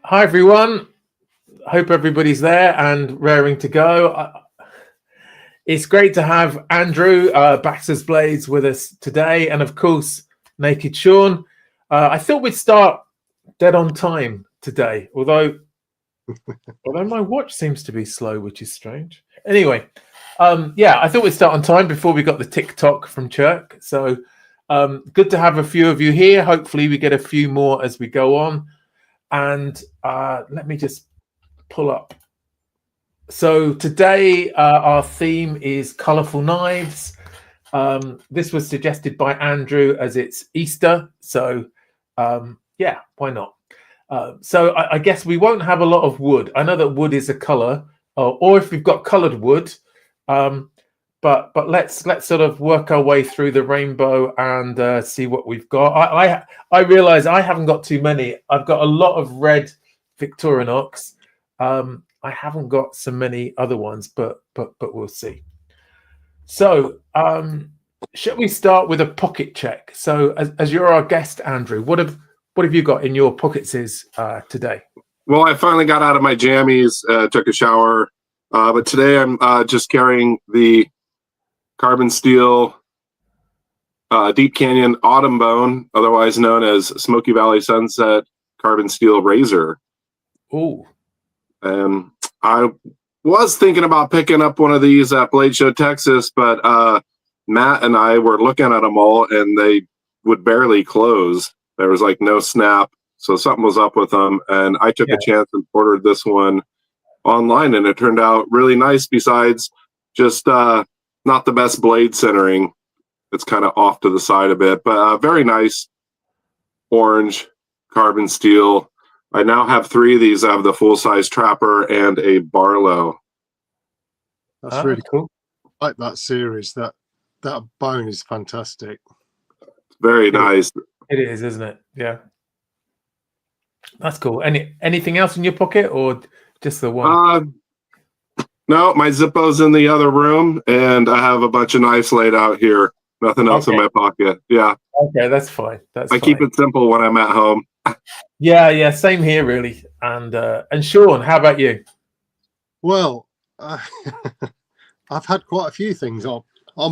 Hi everyone. Hope everybody's there and raring to go. It's great to have Andrew Baxter's Blades with us today, and of course Naked Sean. I thought we'd start dead on time today, although my watch seems to be slow, which is strange. Anyway, I thought we'd start on time before we got the TikTok from Chirk. So good to have a few of you here. Hopefully we get a few more as we go on. And let me just pull up. So today our theme is colourful knives. This was suggested by Andrew as it's Easter. So why not? So I guess we won't have a lot of wood. I know that wood is a colour, or if we've got coloured wood, but let's sort of work our way through the rainbow and see what we've got. I realise I haven't got too many. I've got a lot of red Victorinox. I haven't got so many other ones, but we'll see. So shall we start with a pocket check? So as you're our guest, Andrew, what have you got in your pockets today? Well, I finally got out of my jammies, took a shower, but today I'm just carrying the carbon steel Deep Canyon Autumn Bone, otherwise known as Smoky Valley Sunset carbon steel razor. Oh. I was thinking about picking up one of these at Blade Show Texas, but Matt and I were looking at them all and they would barely close. There was like no snap. So something was up with them. And I took a chance and ordered this one online, and it turned out really nice, besides just not the best blade centering. It's kind of off to the side a bit, but very nice orange carbon steel. I now have 3 of these. I have the full-size Trapper and a Barlow. That's really cool. I like that series. That bone is fantastic. Very nice. It is, isn't it? Yeah. That's cool. Anything else in your pocket, or just the one? No, my Zippo's in the other room, and I have a bunch of knives laid out here. Nothing else in my pocket. Yeah. Okay, that's fine. I keep it simple when I'm at home. Yeah, same here, really. And Sean, how about you? Well, I've had quite a few things on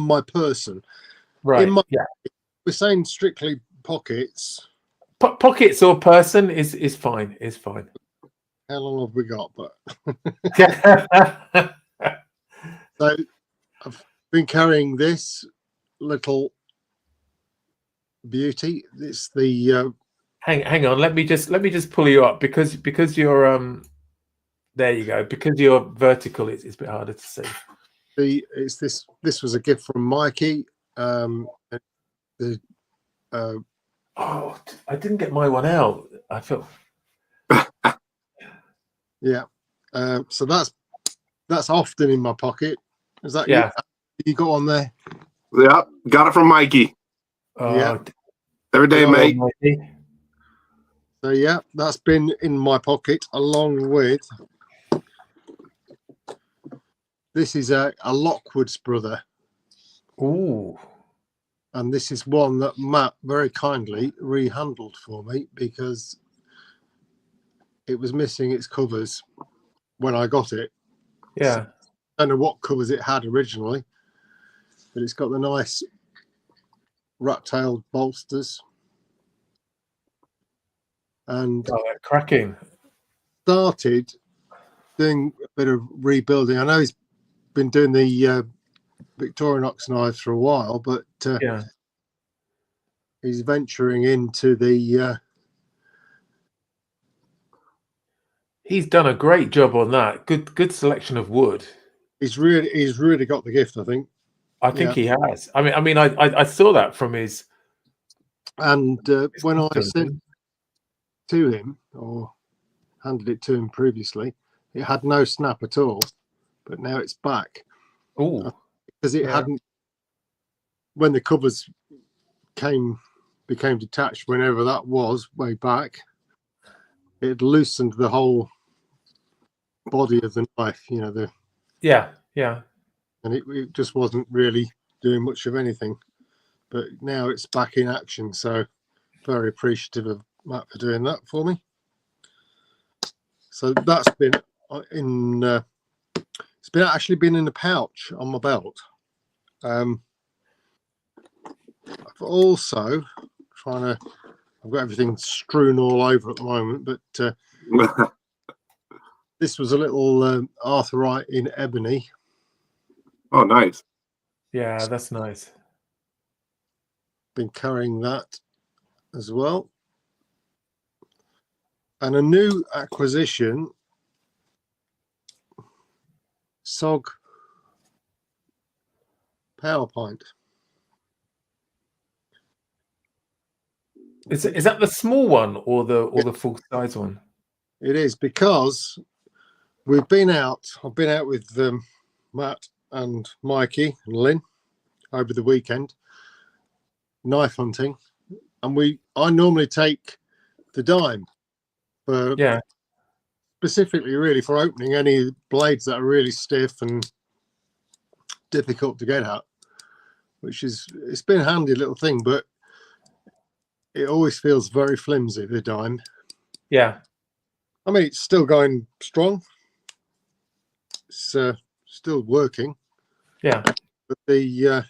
my person. Right. We're saying strictly pockets. Pockets or person is fine. Is fine. How long have we got? But so I've been carrying this little beauty. It's the hang on. Let me just pull you up because you're there you go. Because you're vertical, it's a bit harder to see. This was a gift from Mikey. I didn't get my one out. I feel. Yeah. So that's often in my pocket. Is that you got on there? Yeah, got it from Mikey. Yeah. Every day, mate. Mikey. So yeah, that's been in my pocket along with this is a Lockwood's brother. Ooh. And this is one that Matt very kindly rehandled for me because it was missing its covers when I got it. Yeah. So I don't know what covers it had originally, but it's got the nice rat-tailed bolsters. And cracking. Started doing a bit of rebuilding. I know he's been doing the Victorinox knives for a while, but he's venturing into the he's done a great job on that. Good selection of wood. He's really got the gift, I think. I think he has. I mean I saw that from his when I sent to him or handed it to him previously, it had no snap at all, but now it's back. Oh, because it hadn't, when the covers became detached, whenever that was way back, it loosened the whole body of the knife, and it just wasn't really doing much of anything. But now it's back in action, so very appreciative of Matt for doing that for me. So that's been in. It's been actually been in a pouch on my belt. I've also trying to. I've got everything strewn all over at the moment, but this was a little arthurite in ebony. Oh, nice. Yeah, that's nice. Been carrying that as well. And a new acquisition, SOG power pint. Is that the small one or the full size one? It is, because we've been out. I've been out with Matt and Mikey and Lynn over the weekend, knife hunting, and I normally take the dime for specifically really for opening any blades that are really stiff and difficult to get at, it's been a handy little thing, but it always feels very flimsy, the dime. Yeah. I mean, it's still going strong. It's still working. Yeah. But the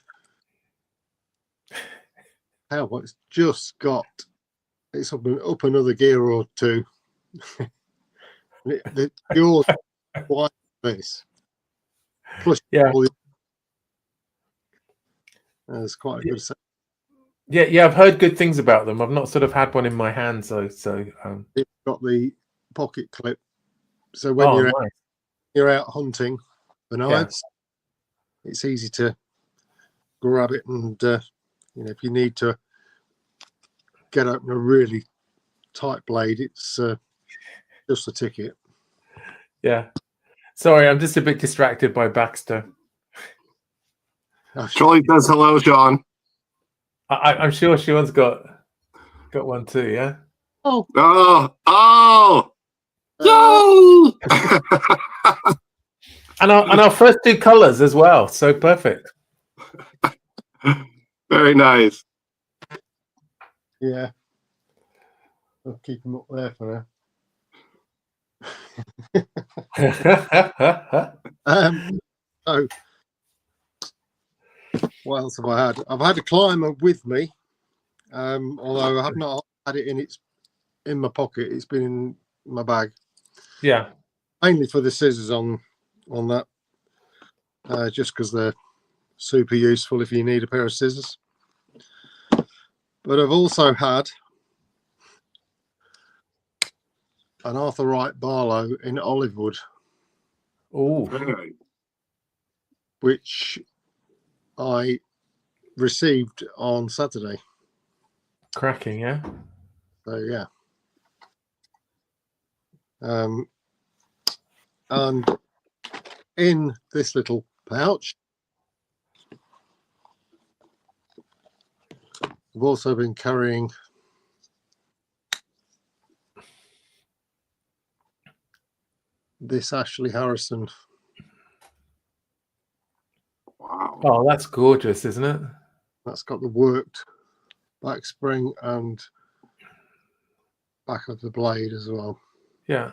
it's just got, it's up another gear or two. the jaws quite this. Plus, there's quite a good set. Yeah, I've heard good things about them. I've not sort of had one in my hand, so it's got the pocket clip, so when you're out hunting for knives, it's easy to grab it, and if you need to get open a really tight blade, it's just a ticket. Yeah. Sorry, I'm just a bit distracted by Baxter. Charlie says hello, Sean. I'm sure Sean's got one too, yeah? Oh! and our first two colours as well, so perfect. Very nice. Yeah. I'll keep them up there for now. So, what else have I had? I've had a climber with me, although I have not had it in my pocket. It's been in my bag. Yeah. Mainly for the scissors on that, just because they're super useful if you need a pair of scissors. But I've also had an arthurite Barlow in olive wood. Oh. Which I received on Saturday. Cracking, yeah. So yeah. And in this little pouch, I've also been carrying this Ashley Harrison. Wow. Oh, that's gorgeous, isn't it? That's got the worked back spring and back of the blade as well. Yeah.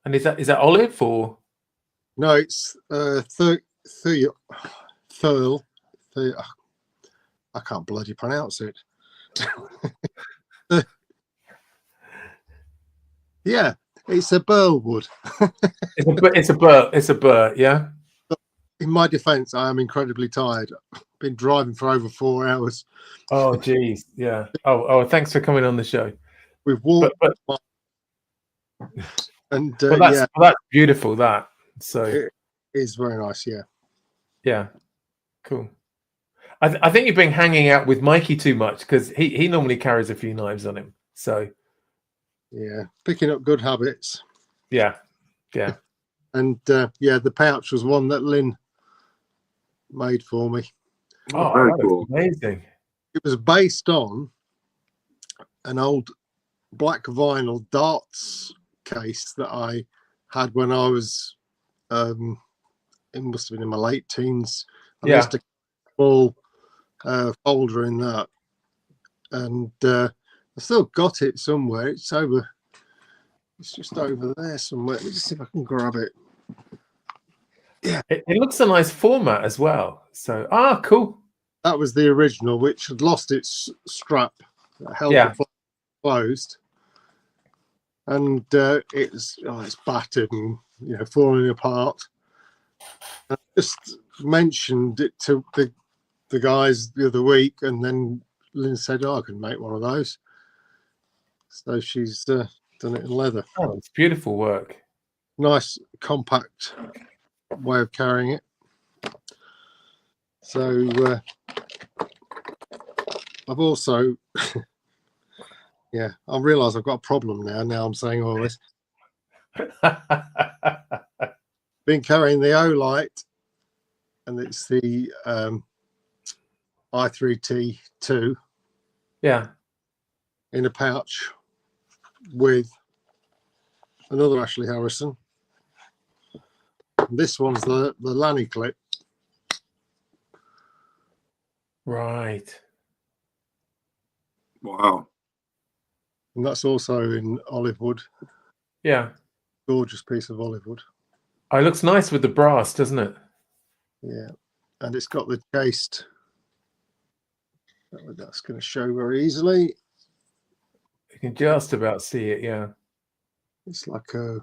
And is that olive or? No, it's Thurl. I can't bloody pronounce it. Yeah, it's a burlwood. It's a burr, yeah. In my defense, I am incredibly tired. I've been driving for over 4 hours. Oh, geez, yeah. Oh, thanks for coming on the show. We've walked, and that's beautiful. That so it is very nice. Yeah, cool. I think you've been hanging out with Mikey too much, because he normally carries a few knives on him. So yeah, picking up good habits. Yeah. And the pouch was one that Lynn made for me. Oh, very that cool. Amazing. It was based on an old black vinyl darts case that I had when I was it must have been in my late teens. I used a full folder in that, and I still got it somewhere. It's over It's just over there somewhere. Let me just see if I can grab it. Yeah, it looks a nice format as well. So cool. that was the original, which had lost its strap that held Yeah. the flap closed, and it's battered and falling apart. I just mentioned it to the guys the other week, and then Lynn said, "Oh, I can make one of those." So she's done it in leather. Oh, it's beautiful work. Nice, compact way of carrying it. So I've also, I realise I've got a problem now. Now I'm saying all this. Been carrying the Olight, and it's the i3T2. Yeah. In a pouch with another Ashley Harrison. This one's the Lanny clip. Right. Wow. And that's also in olive wood. Yeah. Gorgeous piece of olive wood. Oh, it looks nice with the brass, doesn't it? Yeah. And it's got the chased. That's going to show very easily. You can just about see it, yeah. It's like a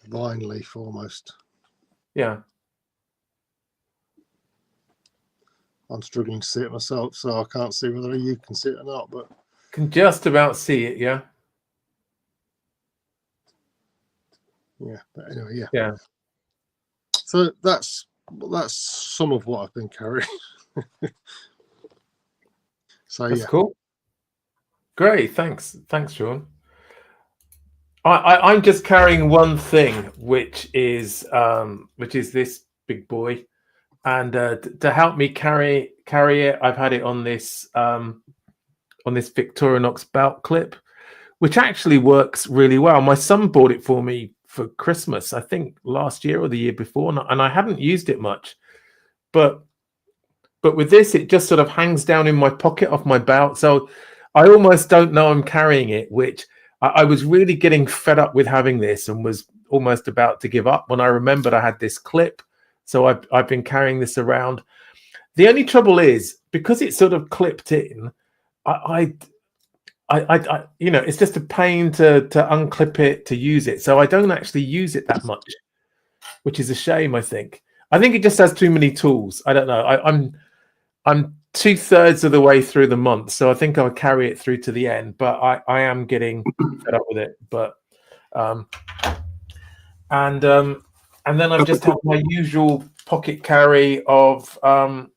vine leaf almost. Yeah. I'm struggling to see it myself, so I can't see whether you can see it or not, but Can just about see it, yeah. yeah. But anyway, yeah. Yeah. So that's some of what I've been carrying. So That's yeah. cool. Great, thanks, Sean. I'm just carrying one thing, which is this big boy, and to help me carry it, I've had it on this Victorinox belt clip, which actually works really well. My son bought it for me for Christmas, I think last year or the year before, and I hadn't used it much, but with this, it just sort of hangs down in my pocket off my belt, so I almost don't know I'm carrying it, which I was really getting fed up with having this and was almost about to give up when I remembered I had this clip. So I've been carrying this around. The only trouble is, because it's sort of clipped in, I it's just a pain to unclip it, to use it. So I don't actually use it that much, which is a shame, I think. I think it just has too many tools. I don't know. I'm 2/3 of the way through the month, so I think I'll carry it through to the end, but I am getting fed up with it. But and then I've just had my usual pocket carry of the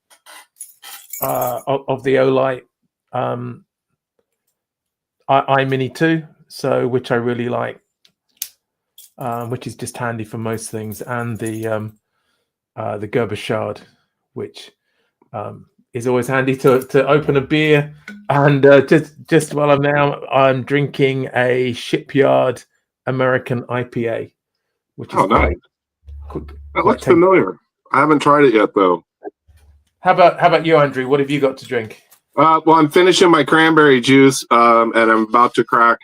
Olight iMini 2, so which I really like, which is just handy for most things, and the Gerber Shard, which is always handy to open a beer. And just while I'm drinking a Shipyard American IPA, which is nice. Quite That looks familiar. I haven't tried it yet, though. How about you, Andrew? What have you got to drink? Well, I'm finishing my cranberry juice, and I'm about to crack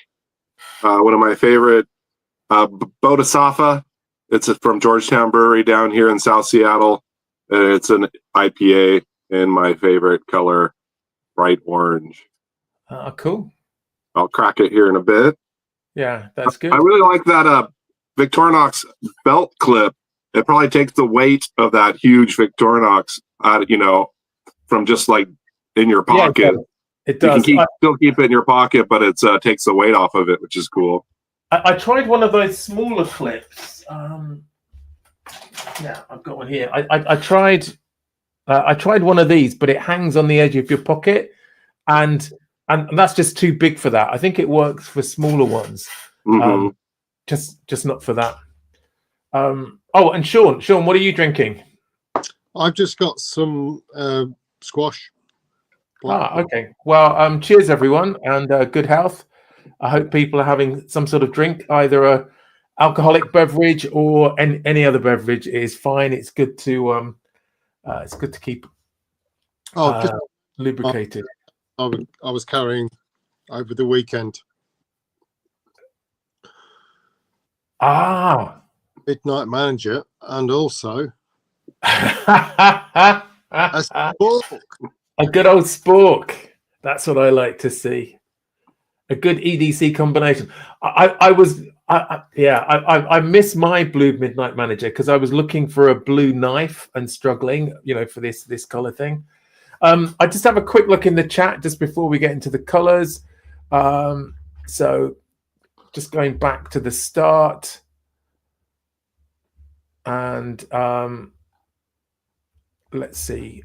one of my favorite Bodhisattva. It's from Georgetown Brewery down here in South Seattle. It's an IPA in my favorite color, bright orange. Cool. I'll crack it here in a bit. Yeah, that's good. I really like that Victorinox belt clip. It probably takes the weight of that huge Victorinox out, from just like in your pocket. Yeah, it does. You can still keep it in your pocket, but it takes the weight off of it, which is cool. I tried one of those smaller clips. Yeah, I've got one here. I tried one of these, but it hangs on the edge of your pocket, and that's just too big for that. I think it works for smaller ones, just not for that. And Sean, what are you drinking? I've just got some squash. Okay. Well, cheers everyone, and good health. I hope people are having some sort of drink, either a alcoholic beverage or any other beverage is fine. It's good to keep lubricated. I was carrying over the weekend Ah. Midnight Manager, and also A a spork. good old spork. That's what I like to see. A good EDC combination. I miss my blue Midnight Manager because I was looking for a blue knife and struggling, for this color thing. I just have a quick look in the chat just before we get into the colors. So just going back to the start, and let's see.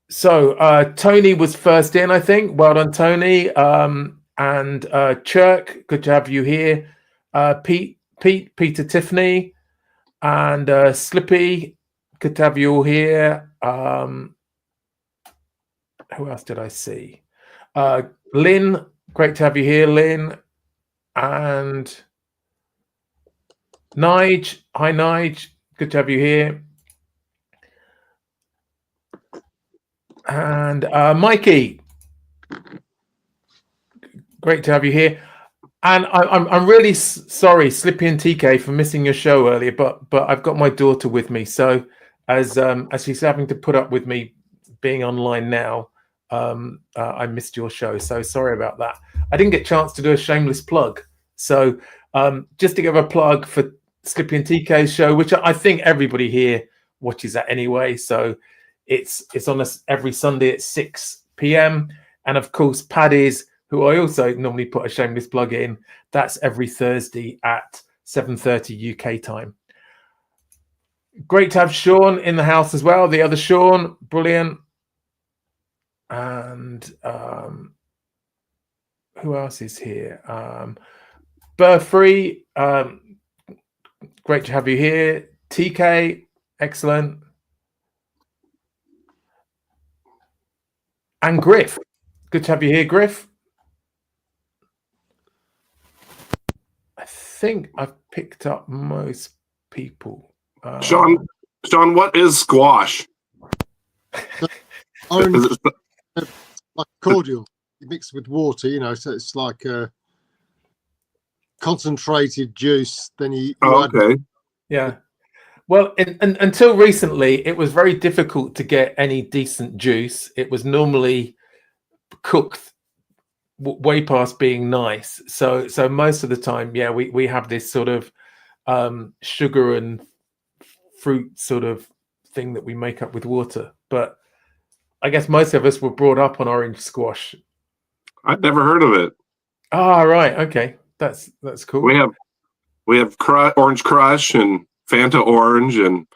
So Tony was first in, I think. Well done, Tony. And Chirk, good to have you here. Peter, Tiffany, and Slippy, good to have you all here. Who else did I see? Lynn, great to have you here, Lynn. And Nige, hi Nige, good to have you here. And Mikey, great to have you here. And I'm really sorry, Slippy and TK, for missing your show earlier, but I've got my daughter with me, so as she's having to put up with me being online now, I missed your show, so sorry about that. I didn't get a chance to do a shameless plug, so just to give a plug for Slippy and TK's show, which I think everybody here watches that anyway, so it's on us every Sunday at 6 p.m. and of course Paddy's, who I also normally put a shameless plug in, that's every Thursday at 7:30 UK time. Great to have Sean in the house as well. The other Sean, brilliant. And who else is here? Burfree, great to have you here. TK, excellent. And Griff, good to have you here, Griff. I think I've picked up most people. Sean, what is squash? Orange, like cordial, you mix with water, so it's like a concentrated juice. Then you okay. Yeah. Well, until recently, it was very difficult to get any decent juice. It was normally cooked way past being nice. So most of the time, yeah, we have this sort of sugar and fruit sort of thing that we make up with water. But I guess most of us were brought up on orange squash. I've never heard of it. Ah, right. Okay, that's cool. We have Orange Crush and Fanta Orange and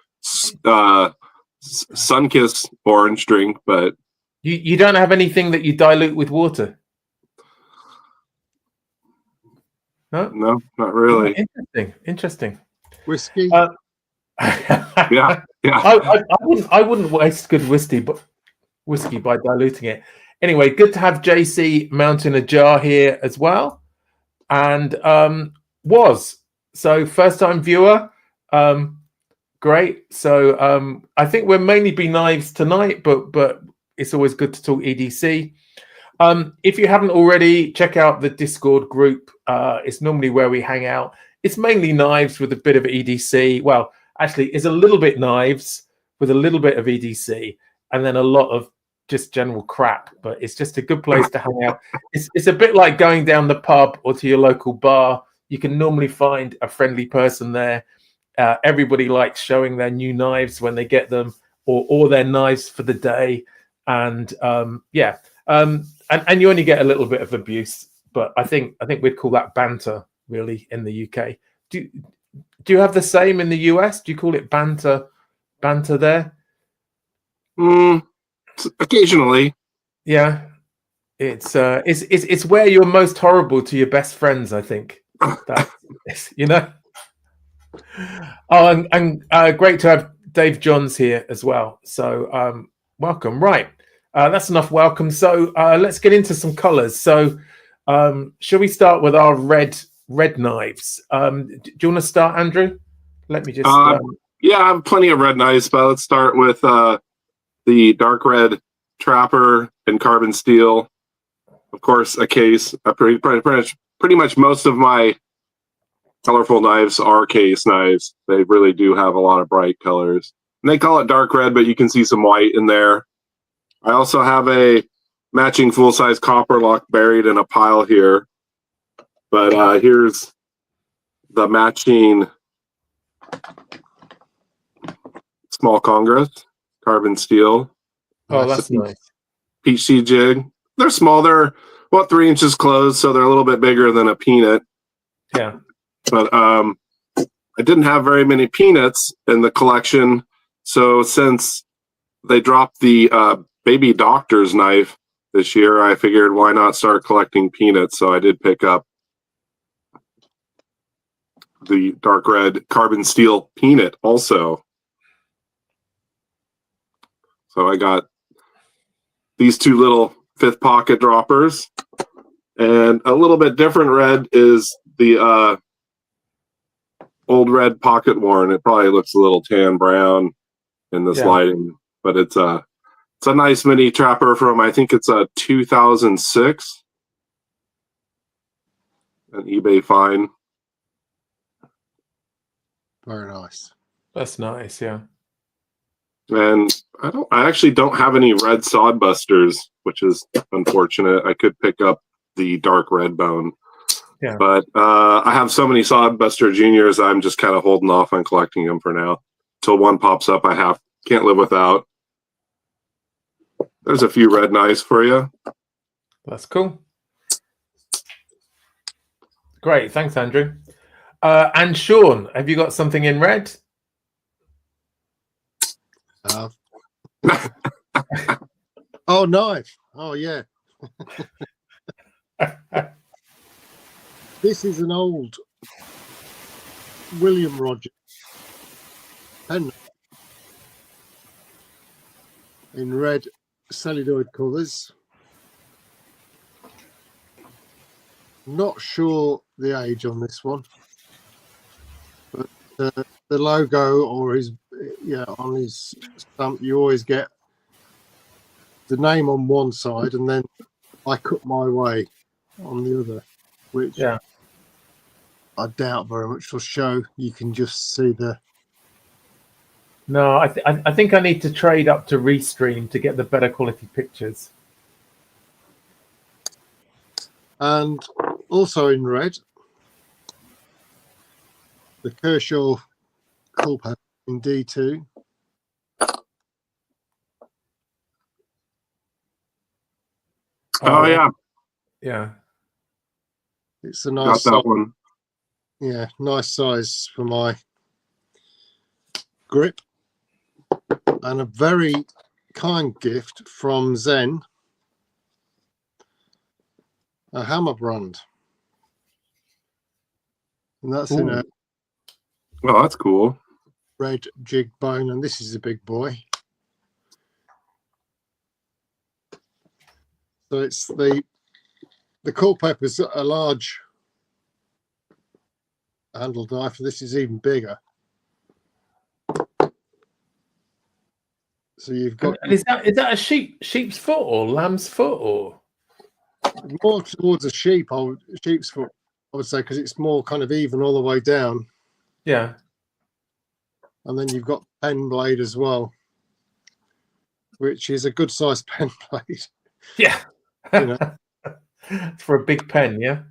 Sunkiss orange drink, but you don't have anything that you dilute with water? No, not really. Interesting. Whiskey. Yeah. I wouldn't waste good whiskey by diluting it. Anyway, good to have JC mounting a jar here as well, and so first time viewer. Great. So I think we'll mainly be knives tonight, but it's always good to talk EDC. If you haven't already, check out the Discord group. It's normally where we hang out. It's mainly knives with a bit of EDC. Well, actually, it's a little bit knives with a little bit of EDC, and then a lot of just general crap. But it's just a good place to hang out. It's a bit like going down the pub or to your local bar. You can normally find a friendly person there. Everybody likes showing their new knives when they get them, or their knives for the day. And and you only get a little bit of abuse, but I think we'd call that banter, really, in the UK. Do you have the same in the US? Do you call it banter there? Occasionally. Yeah, it's where you're most horrible to your best friends, I think. Oh, and great to have Dave Johns here as well. So welcome. Right, that's enough welcome. So let's get into some colors. So shall we start with our red knives? Do you want to start, Andrew? Let me just yeah, I have plenty of red knives, but let's start with the dark red Trapper and carbon steel. of course, a case. Pretty much most of my colorful knives are case knives. They really do have a lot of bright colors. And they call it dark red, but you can see some white in there. I also have a matching full-size copper lock buried in a pile here. But here's the matching small Congress, carbon steel. Oh, that's nice. Peach seed jig. They're small. They're about 3 inches closed, so they're a little bit bigger than a peanut. Yeah. But I didn't have very many peanuts in the collection, so since they dropped the baby doctor's knife this year, I figured why not start collecting peanuts. So I did pick up the dark red carbon steel peanut also. So I got these two little 5th pocket droppers, and a little bit different red is the old red pocket worn. It probably looks a little tan brown in this lighting, but it's a nice mini trapper from, I think it's a 2006, an eBay find. Very nice. That's nice, yeah. And I actually don't have any red sodbusters, which is unfortunate. I could pick up the dark red bone. Yeah. But I have so many sodbuster juniors, I'm just kind of holding off on collecting them for now. Till one pops up, can't live without. There's a few red knives for you. That's cool. Great, thanks, Andrew. And Sean, have you got something in red? Oh, knife. Oh, yeah. This is an old William Rogers pen in red celluloid colours. Not sure the age on this one, but the logo or on his stamp, you always get the name on one side, and then I cut my way on the other, which I doubt very much will show. You can just see the. No, I think I need to trade up to Restream to get the better quality pictures. And also in red, the Kershaw Culper in D2. Oh yeah. Yeah. It's a nice got that one. Yeah, nice size for my grip. And a very kind gift from Zen, a hammer brand. And that's in a Oh, that's cool. red jig bone, and this is a big boy. So it's the Culpepper's a large handled knife, and this is even bigger. So you've got. And is that a sheep's foot or lamb's foot or? More towards a sheep's foot, I would say, because it's more kind of even all the way down. Yeah. And then you've got pen blade as well, which is a good sized pen blade. Yeah. You know. For a big pen, yeah.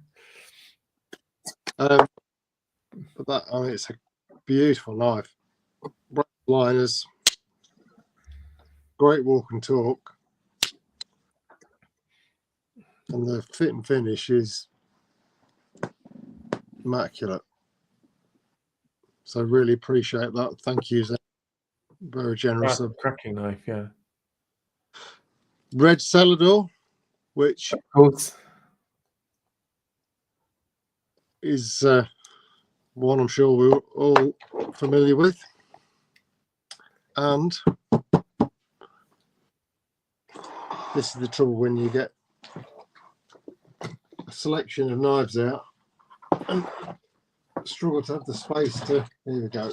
But that, I mean, it's a beautiful knife. Bright liners, great walk and talk, and the fit and finish is immaculate. So really appreciate that. Thank you, Zen. Very generous. That's a cracking knife, yeah. Red Celador, which of course is one I'm sure we're all familiar with. And this is the trouble when you get a selection of knives out and struggle to have the space to. Here we go.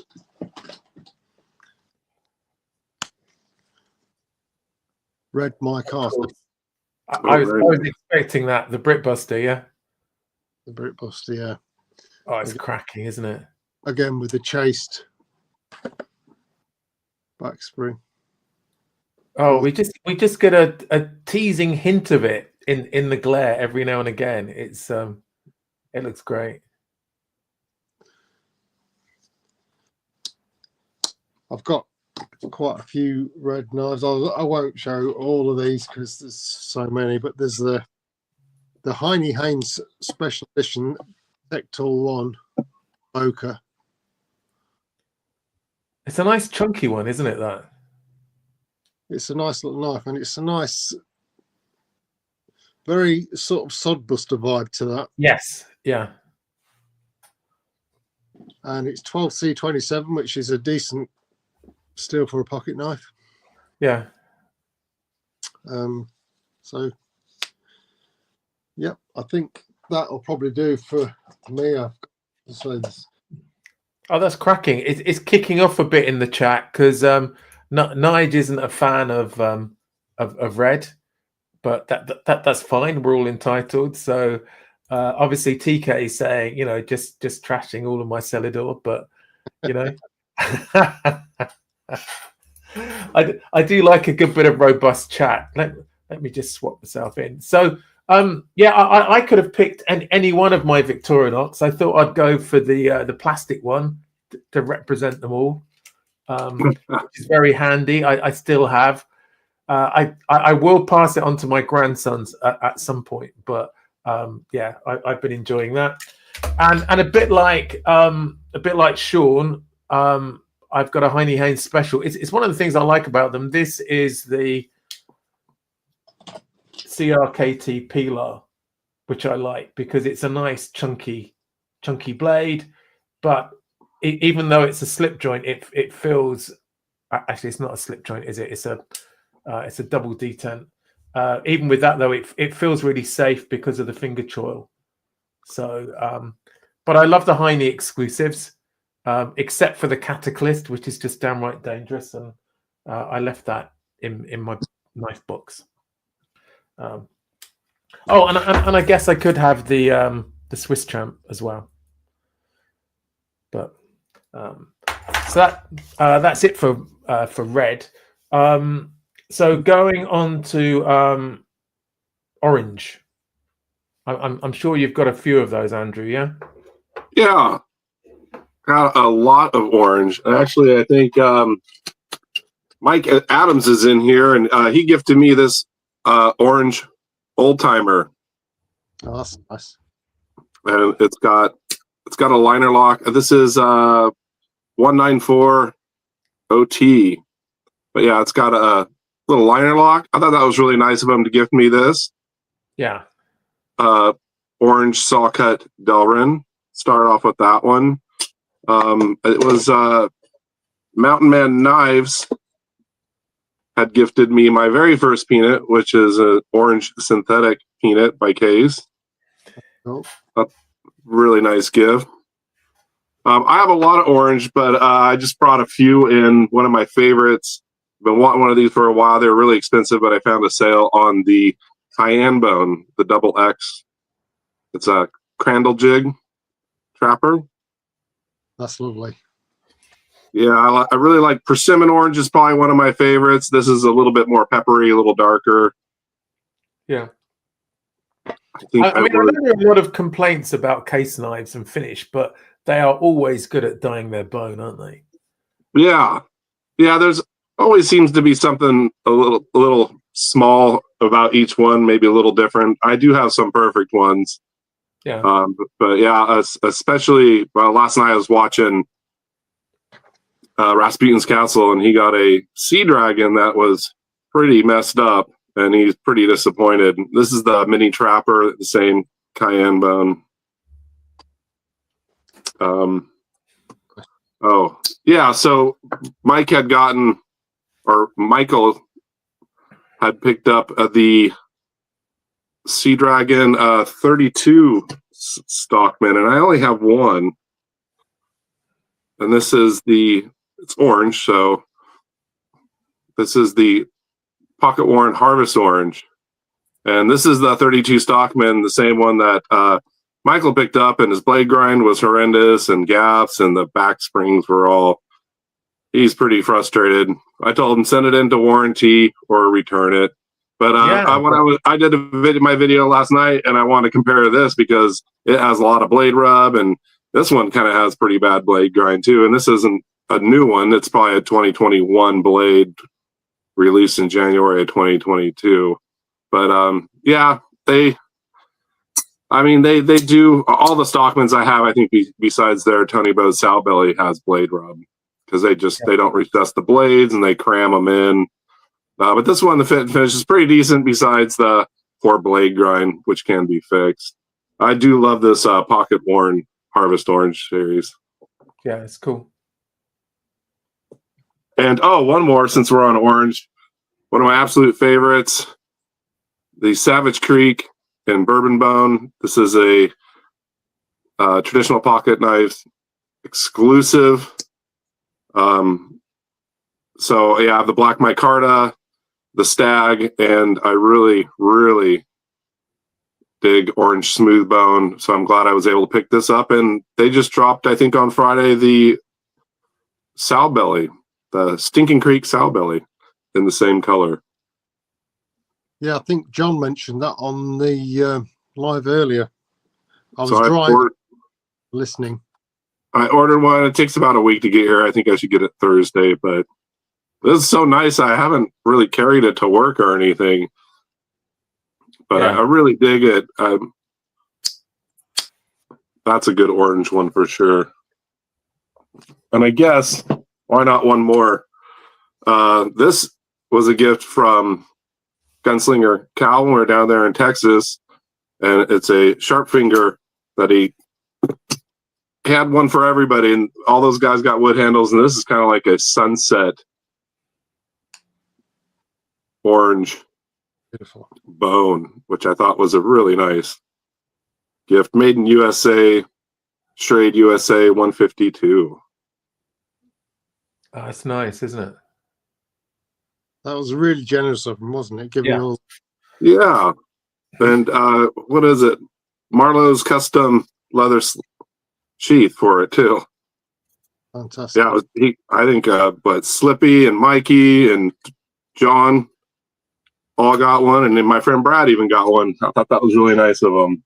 Red Mike Arthur. I was very nice. expecting that, the Britbuster, yeah. The Britbuster, yeah. Oh, it's cracking, isn't it? Again with the chased back spring. Oh, we just get a teasing hint of it in the glare every now and again. It's it looks great. I've got quite a few red knives. I won't show all of these because there's so many, but there's the Heine Haynes Special Edition Tech Tool 1 Ochre. It's a nice chunky one, isn't it, that? It's a nice little knife, and it's a nice, very sort of sodbuster vibe to that. Yes, yeah. And it's 12C27, which is a decent steel for a pocket knife. Yeah. So, yep, I think that'll probably do for me. I've got to say this. Oh, that's cracking. It's kicking off a bit in the chat because Nige isn't a fan of red, but that's fine. We're all entitled. So obviously TK is saying, just trashing all of my Celador, but I do like a good bit of robust chat. Let me just swap myself in. So yeah, I could have picked any one of my Victorinox. I thought I'd go for the plastic one to represent them all, which is very handy. I still have. I will pass it on to my grandsons at some point, but yeah, I've been enjoying that, and a bit like Sean, I've got a Heine Haynes special. It's one of the things I like about them. This is the CRKT Pilar, which I like because it's a nice chunky blade, but even though it's a slip joint, it feels actually it's not a slip joint, is it? It's a double detent. Even with that though, it feels really safe because of the finger choil. So, but I love the Heine exclusives, except for the Cataclysm, which is just downright dangerous, and I left that in my knife box. Oh, and I guess I could have the Swiss Champ as well, but so that's it for red. So going on to orange. I'm sure you've got a few of those, Andrew. Yeah. Yeah, got a lot of orange. Actually, I think Mike Adams is in here, and he gifted me this orange old timer. Oh, that's nice. And it's got a liner lock. This is 194 OT, but yeah, it's got a little liner lock. I thought that was really nice of him to gift me this. Yeah. Orange saw cut Delrin. Start off with that one. It was Mountain Man Knives had gifted me my very first peanut, which is an orange synthetic peanut by Case. Oh. A really nice gift. I have a lot of orange, but I just brought a few in. One of my favorites. Been wanting one of these for a while. They were really expensive, but I found a sale on the Cayenne Bone, the double X. It's a Crandall jig trapper. That's lovely. Yeah, I really like Persimmon Orange is probably one of my favorites. This is a little bit more peppery, a little darker. Yeah. I know there are a lot of complaints about Case knives and finish, but they are always good at dyeing their bone, aren't they? Yeah. There's always seems to be something a little small about each one, maybe a little different. I do have some perfect ones. Yeah. But yeah, especially last night I was watching Rasputin's Castle, and he got a sea dragon that was pretty messed up, and he's pretty disappointed. This is the mini trapper, the same Cayenne Bone. Oh yeah, so Michael had picked up the Sea Dragon 32 Stockman, and I only have one. And this is it's orange, so this is the Pocket Worn Harvest Orange. And this is the 32 Stockman, the same one that Michael picked up, and his blade grind was horrendous, and gaps, and the back springs were all. He's pretty frustrated. I told him send it into warranty or return it. But I did my video last night, and I want to compare this because it has a lot of blade rub, and this one kind of has pretty bad blade grind too. And this isn't a new one; it's probably a 2021 blade released in January of 2022. But yeah, they do all the Stockmans I have. I think besides their Tony Bowes Sow Belly has blade rub because they don't recess the blades and they cram them in. But this one, the fit and finish is pretty decent besides the poor blade grind, which can be fixed. I do love this pocket worn Harvest Orange series. Yeah, it's cool. And one more since we're on orange. One of my absolute favorites, the Savage Creek in Bourbon Bone. This is a traditional pocket knife exclusive. So yeah, the Black Micarta, the Stag, and I really, really dig Orange Smooth Bone. So I'm glad I was able to pick this up. And they just dropped, I think on Friday, the Sow Belly, the Stinking Creek Sow Belly in the same color. Yeah, I think John mentioned that on the live earlier. I was driving, listening. I ordered one. It takes about a week to get here. I think I should get it Thursday, but this is so nice. I haven't really carried it to work or anything, but I really dig it. That's a good orange one for sure. And I guess, why not one more? This was a gift from Gunslinger Cal when we were down there in Texas, and it's a sharp finger that he had one for everybody, and all those guys got wood handles, and this is kind of like a sunset orange Beautiful bone, which I thought was a really nice gift. Made in USA, Strayed USA 152. That's nice, isn't it? That was really generous of him, wasn't it? Giving all. Yeah. And what is it? Marlowe's custom leather sheath for it too. Fantastic. Yeah, I think but Slippy and Mikey and John all got one, and then my friend Brad even got one. I thought that was really nice of them.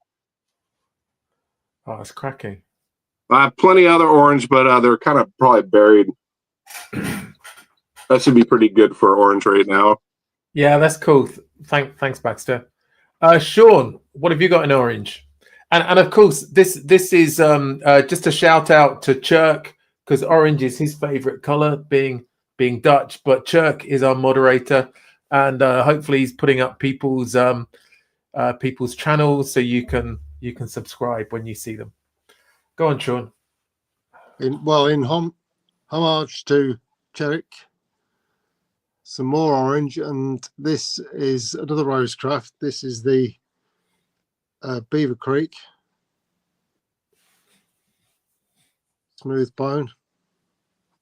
Oh, it's cracking. I have plenty other orange, but they're kind of probably buried. That should be pretty good for orange right now. Yeah, that's cool. Thanks, Baxter. Sean, what have you got in orange? And of course, this is just a shout out to Chirk, because orange is his favorite color, being Dutch. But Chirk is our moderator, and hopefully he's putting up people's channels so you can subscribe when you see them. Go on, Sean. In homage to Chirk, some more orange, and this is another Rosecraft. This is the Beaver Creek smooth bone,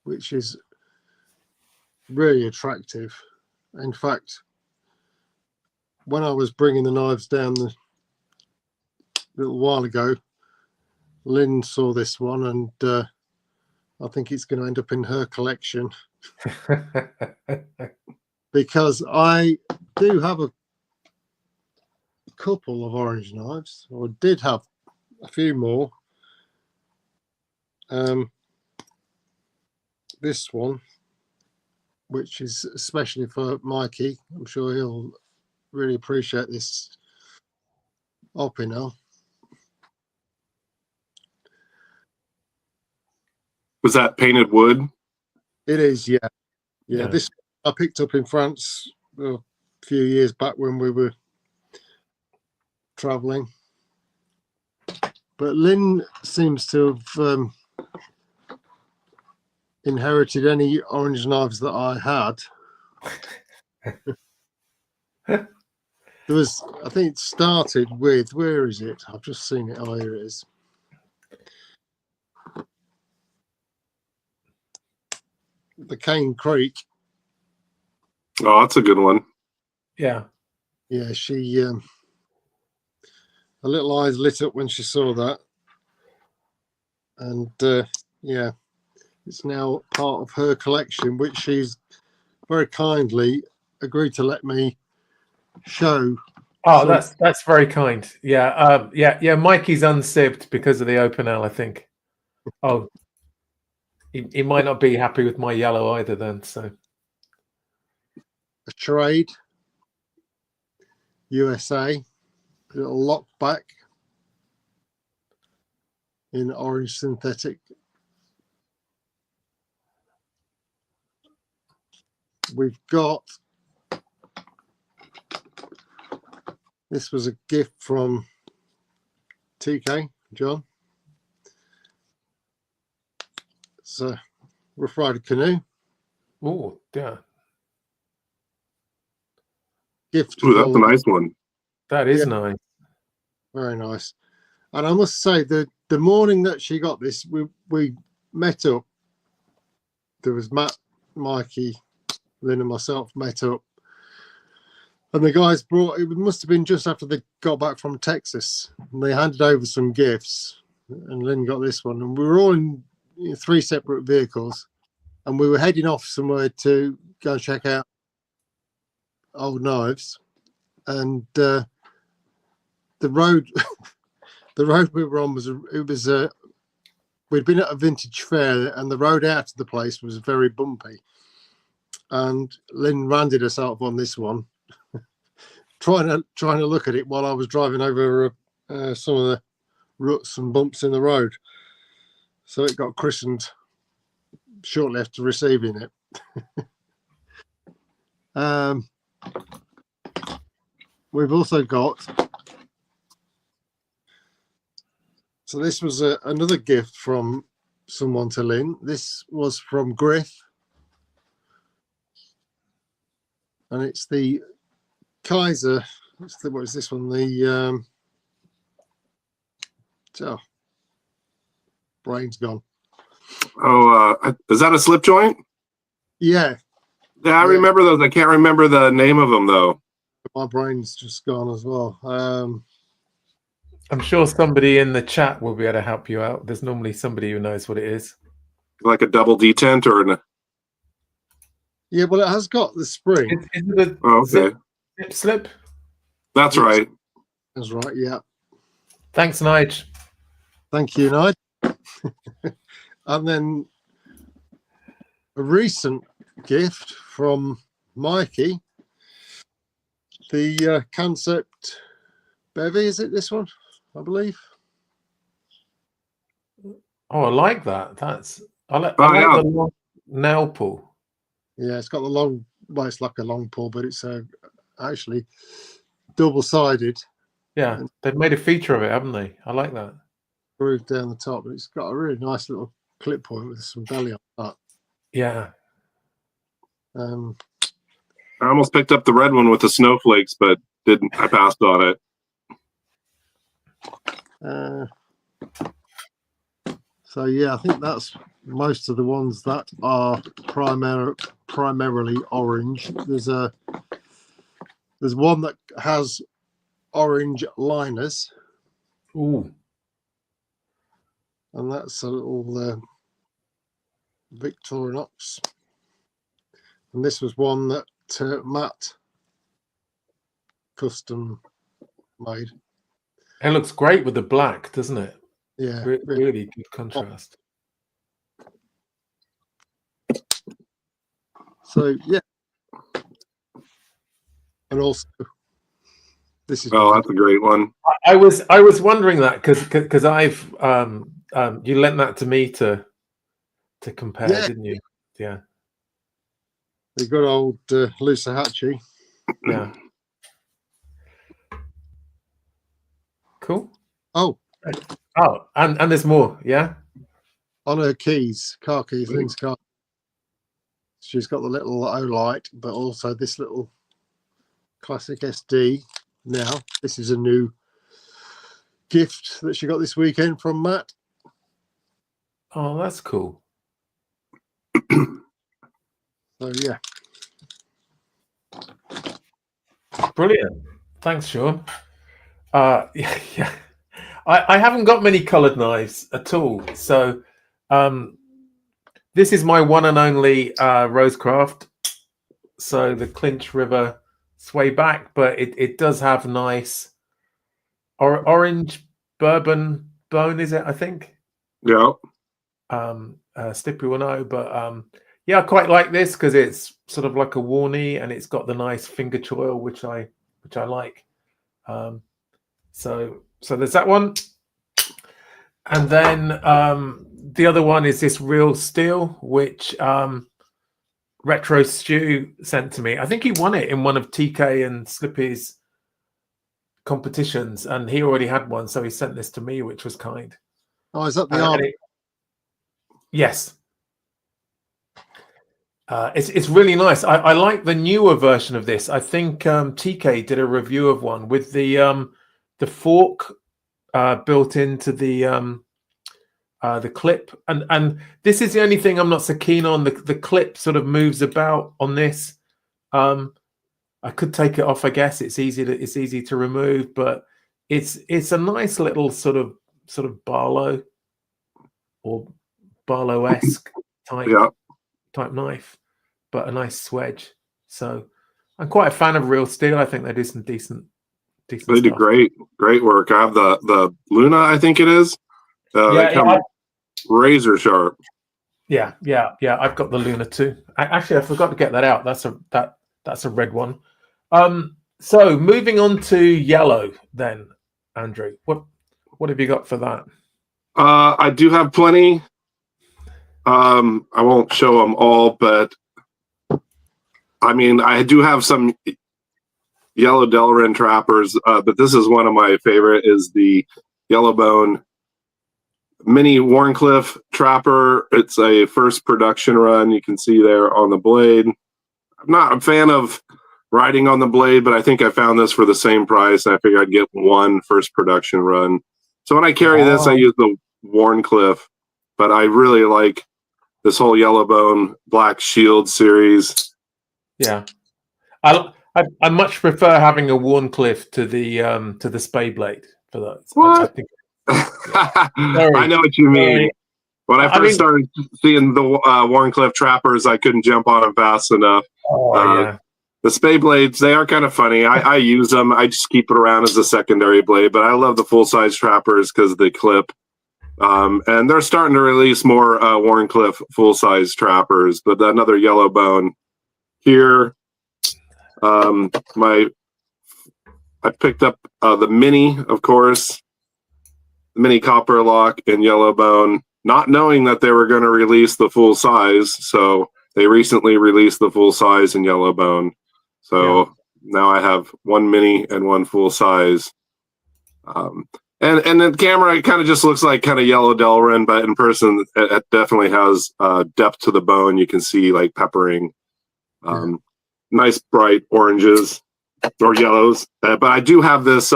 which is really attractive. In fact, when I was bringing the knives down a little while ago, Lynn saw this one, and I think it's going to end up in her collection. Because I do have a couple of orange knives, or did have a few more. This one, which is especially for Mikey, I'm sure he'll really appreciate this Opinel. Was that painted wood? It is, yeah. This I picked up in France a few years back when we were traveling. But Lynn seems to have inherited any orange knives that I had. There was, I think it started with, where is it? I've just seen it. Oh, here it is. The Cane Creek. Oh, that's a good one. Yeah. Yeah, she her little eyes lit up when she saw that, and yeah, it's now part of her collection, which she's very kindly agreed to let me show. Oh, some. that's very kind. Yeah, yeah. Mikey's unsibbed because of the open L, I think. Oh, he might not be happy with my yellow either then. So A trade USA, little lock back in orange synthetic. We've got, this was a gift from TK John. It's a Rough Rider canoe oh yeah, gift. Ooh, that's a nice one. that is Yeah. nice. Very nice. And I must say, the morning that she got this, we met up. There was Matt, Mikey, Lynn, and myself met up. And the guys brought, it must have been just after they got back from Texas. And they handed over some gifts. And Lynn got this one. And we were all in 3 separate vehicles. And we were heading off somewhere to go and check out old knives. And the road the road we were on was we'd been at a vintage fair, and the road out to the place was very bumpy, and Lynn landed us out on this one, trying to look at it while I was driving over some of the ruts and bumps in the road. So it got christened shortly after receiving it. We've also got, so this was another gift from someone to Lynn. This was from Griff, and it's the Kaiser. What is this one? The brain's gone. Oh, is that a slip joint? Yeah, Yeah, I remember those. I can't remember the name of them though. my brain's just gone as well. I'm sure somebody in the chat will be able to help you out. There's normally somebody who knows what it is. Like a double detent or an. Yeah, well, it has got the spring. Is it a Oh, okay. zip slip? That's Yes. right. That's right. Yeah. Thanks, Nige. Thank you, Nigel. And then a recent gift from Mikey, the Concept Bevy. Is it this one? I believe. Oh, I like that. I like yeah. the long nail pull. Yeah, it's got the long. Well, it's like a long pull, but it's actually double-sided. Yeah, they've made a feature of it, haven't they? I like that. Grooved down the top, but it's got a really nice little clip point with some belly on that. Yeah. I almost picked up the red one with the snowflakes, but didn't. I passed on it. So yeah, I think that's most of the ones that are primarily orange. There's one that has orange liners. Ooh. And that's a little Victorinox. And this was one that Matt custom made. It looks great with the black, doesn't it? Yeah, Really good contrast. So yeah, and also this is. Oh, that's a great one. I was wondering that because I've you lent that to me to compare, didn't you? Yeah. The good old Lusahatchee. Yeah. Cool. Oh, and there's more. Yeah. on her keys, car keys, Lynn's car. She's got the little O-light, but also this little classic SD. Now, this is a new gift that she got this weekend from Matt. Oh, that's cool. So yeah, Brilliant. Thanks, Sean. Yeah. I haven't got many coloured knives at all. So this is my one and only Rosecraft. So the Clinch River sway back, but it does have nice orange bourbon bone, is it? I think. Yeah. Stippy will know, but yeah, I quite like this because it's sort of like a Warney, and it's got the nice finger choil, which I like. So there's that one, and then the other one is this Real Steel, which Retro Stew sent to me. I think he won it in one of TK and Slippy's competitions, and he already had one, so he sent this to me, which was kind. Oh, is that the arm? Yes. It's really nice. I like the newer version of this. I think TK did a review of one with the fork built into the clip, and this is the only thing I'm not so keen on. The clip sort of moves about on this. I could take it off, I guess. It's easy to remove, but it's a nice little sort of Barlow or Barlow-esque type knife, but a nice swedge. So I'm quite a fan of Real Steel. I think they do some decent They stuff. do great work. I have the Luna, I think it is. They come razor sharp. Yeah. I've got the Luna too. I forgot to get that out. That's a red one. So moving on to yellow, then, Andrew. What have you got for that? I do have plenty. I won't show them all, but I mean, I do have some yellow Delrin trappers, but this is one of my favorite, is the Yellowbone Mini Warncliffe Trapper. It's a first production run. You can see there on the blade. I'm not a fan of riding on the blade, but I think I found this for the same price. I figured I'd get one first production run. So when I carry this, I use the Warncliffe, but I really like this whole Yellowbone Black Shield series. Yeah, I much prefer having a Warncliffe to the Spay blade for that. What? I think. I know what you mean. When I first started seeing the Warncliffe trappers, I couldn't jump on them fast enough. Yeah. The Spay blades, they are kind of funny. I use them. I just keep it around as a secondary blade, but I love the full-size trappers because of the clip. And they're starting to release more Warncliffe full-size trappers, but another Yellowbone here. I picked up the Mini, of course, the Mini Copper Lock and Yellowbone, not knowing that they were going to release the full size. So they recently released the full size in Yellowbone. So now I have one Mini and one full size. And the camera, it kind of just looks like kind of yellow Delrin, but in person, it definitely has depth to the bone. You can see like peppering, nice bright oranges or yellows. But I do have this.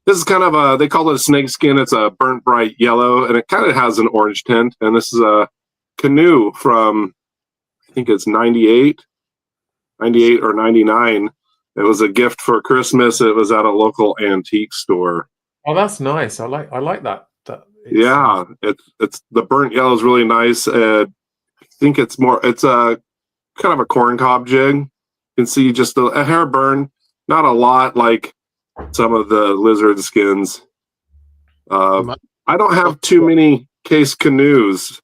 This is kind of they call it a snake skin. It's a burnt bright yellow, and it kind of has an orange tint. And this is a canoe from, I think it's 98 or 99. It was a gift for Christmas. It was at a local antique store. Oh, that's nice. I like that. It's the burnt yellow is really nice. I think it's a kind of a corn cob jig. You can see just a hair burn, not a lot like some of the lizard skins. I don't have too many case canoes.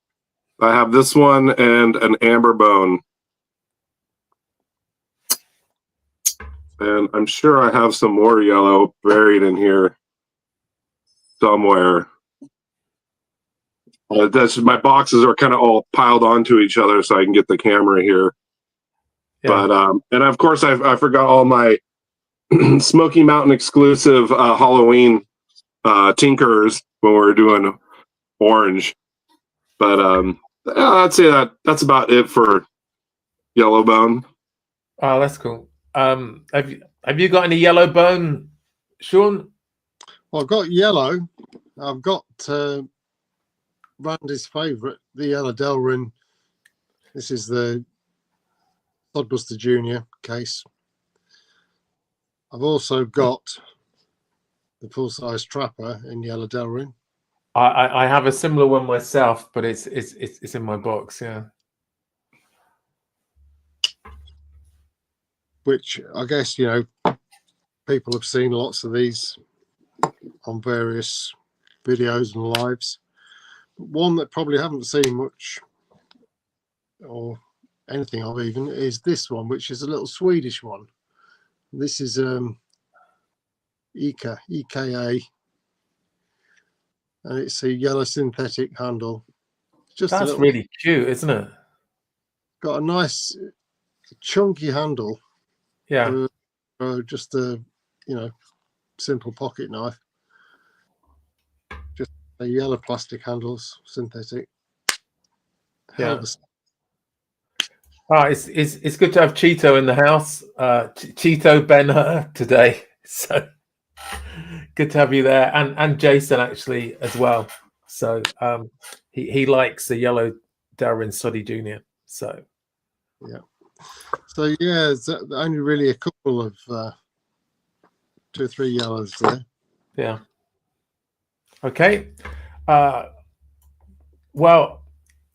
I have this one and an amber bone. And I'm sure I have some more yellow buried in here somewhere. My boxes are kind of all piled onto each other so I can get the camera here. Yeah. But and of course I forgot all my Smoky Mountain exclusive Halloween tinkers when we were doing orange. But I'd say that's about it for Yellowbone. Oh, that's cool. Have you got any Yellowbone, Sean? Well, I've got yellow. I've got Randy's favourite, the yellow Delrin. This is the Sodbuster Junior case. I've also got the full-size trapper in yellow Delrin. I have a similar one myself, but it's in my box. Yeah. Which I guess, people have seen lots of these on various videos and lives. One that probably haven't seen much or anything of even is this one, which is a little Swedish one. This is EKA, and it's a yellow synthetic handle. That's really cute, isn't it? Got a nice chunky handle. Yeah. For just a simple pocket knife. Just a yellow plastic handles, synthetic. Yeah. It's good to have Cheeto in the house. Cheeto Ben today, so good to have you there, and Jason actually as well. So he likes the yellow Darren Soddy Jr. So yeah. So yeah, it's only really a couple of 2 or 3 yellows there. Yeah. Okay. Well,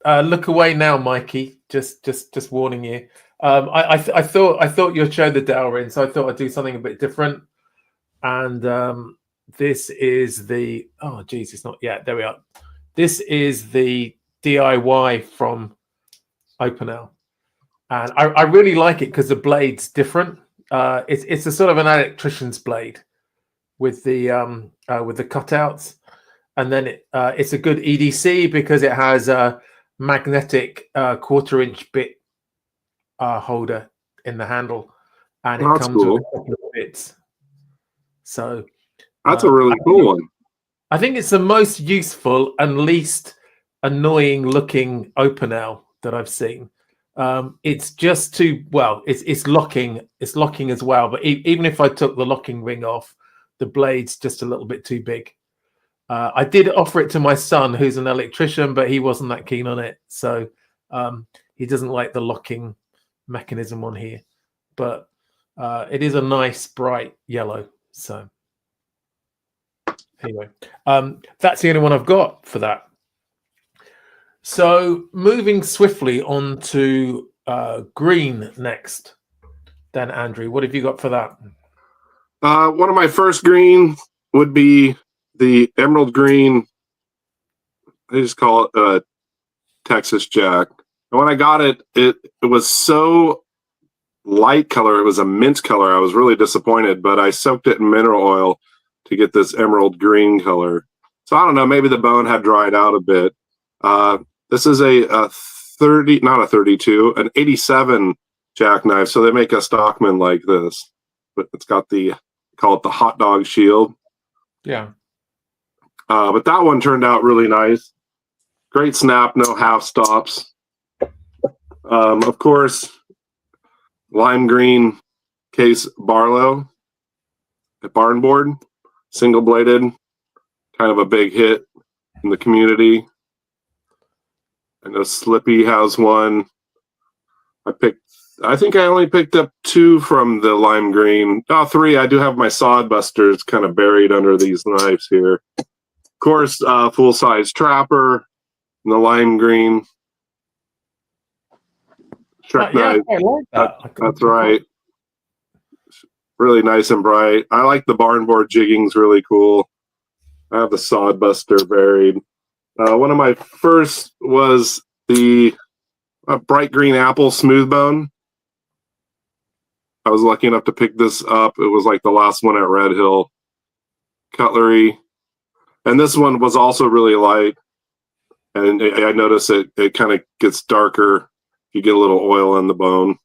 look away now, Mikey. Just warning you. I thought you'd show the Delrin, so I thought I'd do something a bit different. And this is the it's not yet. There we are. This is the DIY from Opinel, and I really like it because the blade's different. It's a sort of an electrician's blade with the cutouts, and then it's a good EDC because it has a magnetic 1/4-inch bit holder in the handle, and it comes with a couple of bits. So that's a really cool one. I think it's the most useful and least annoying looking Opinel that I've seen. It's just too it's locking as well, but even if I took the locking ring off, the blade's just a little bit too big. I did offer it to my son, who's an electrician, but he wasn't that keen on it, so he doesn't like the locking mechanism on here. But it is a nice bright yellow. So anyway, that's the only one I've got for that. So moving swiftly on to green next. Then Andrew, what have you got for that? One of my first green would be the emerald green. They just call it Texas Jack. And when I got it, it was so light color. It was a mint color. I was really disappointed, but I soaked it in mineral oil to get this emerald green color. So I don't know, maybe the bone had dried out a bit. This is a 30, not a 32, an 87 jackknife. So they make a Stockman like this, but it's got call it the hot dog shield. Yeah. But that one turned out really nice. Great snap, no half stops. Of course, lime green case Barlow at Barnboard, single bladed, kind of a big hit in the community. I know Slippy has one. I think I only picked up 2 from the lime green. 3. I do have my sod busters kind of buried under these knives here. Of course, full-size trapper in the lime green. Shrek knife. I like that. That's right. Really nice and bright. I like the barnboard jigging's really cool. I have the sod buster buried. One of my first was the bright green apple smooth bone. I was lucky enough to pick this up. It was like the last one at Red Hill Cutlery. And this one was also really light. And I noticed it kind of gets darker. You get a little oil in the bone.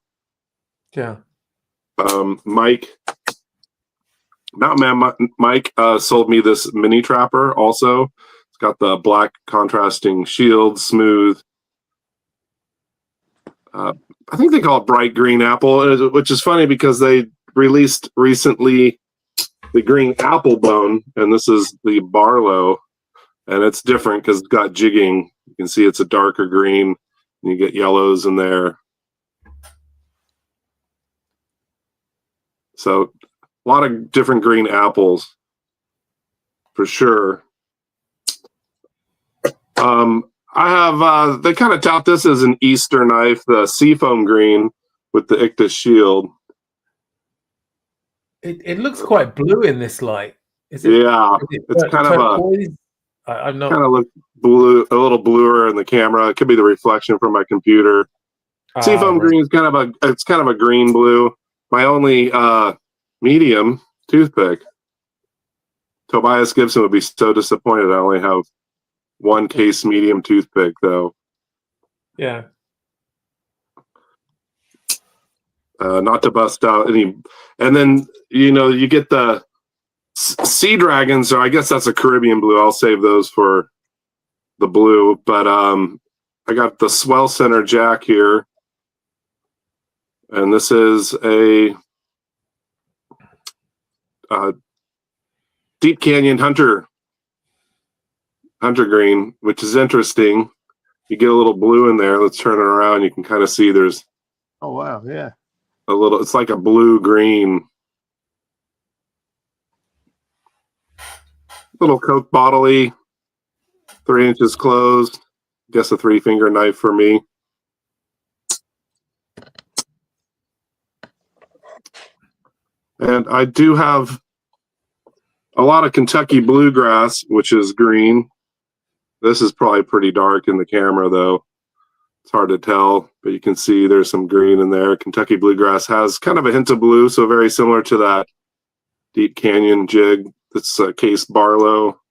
Yeah. Mike sold me this mini trapper also. It's got the black contrasting shield, smooth. I think they call it bright green apple, which is funny because they released recently the green apple bone, and this is the Barlow, and it's different because it's got jigging. You can see it's a darker green, and you get yellows in there. So lot of different green apples, for sure. I have, they kind of tout this as an Easter knife, the Seafoam green with the Ictus shield. It looks quite blue in this light. Is it? Yeah, it's kind of turquoise? I'm not. kind of look blue, a little bluer in the camera. It could be the reflection from my computer. Seafoam green is kind of a green blue. My only medium toothpick. Tobias Gibson would be so disappointed. I only have one case medium toothpick, though. Yeah. Not to bust out any. And then, you get the sea dragons, so I guess that's a Caribbean blue. I'll save those for the blue. But I got the Swell Center Jack here. And this is a Deep Canyon Hunter green, which is interesting. You get a little blue in there. Let's turn it around. You can kind of see there's Oh wow, yeah. it's like a blue green. Little Coke bottle-y, 3 inches closed. Guess a 3-finger knife for me. And I do have a lot of Kentucky bluegrass, which is green. This is probably pretty dark in the camera, though. It's hard to tell, but you can see there's some green in there. Kentucky bluegrass has kind of a hint of blue, so very similar to that Deep Canyon jig. That's Case Barlow.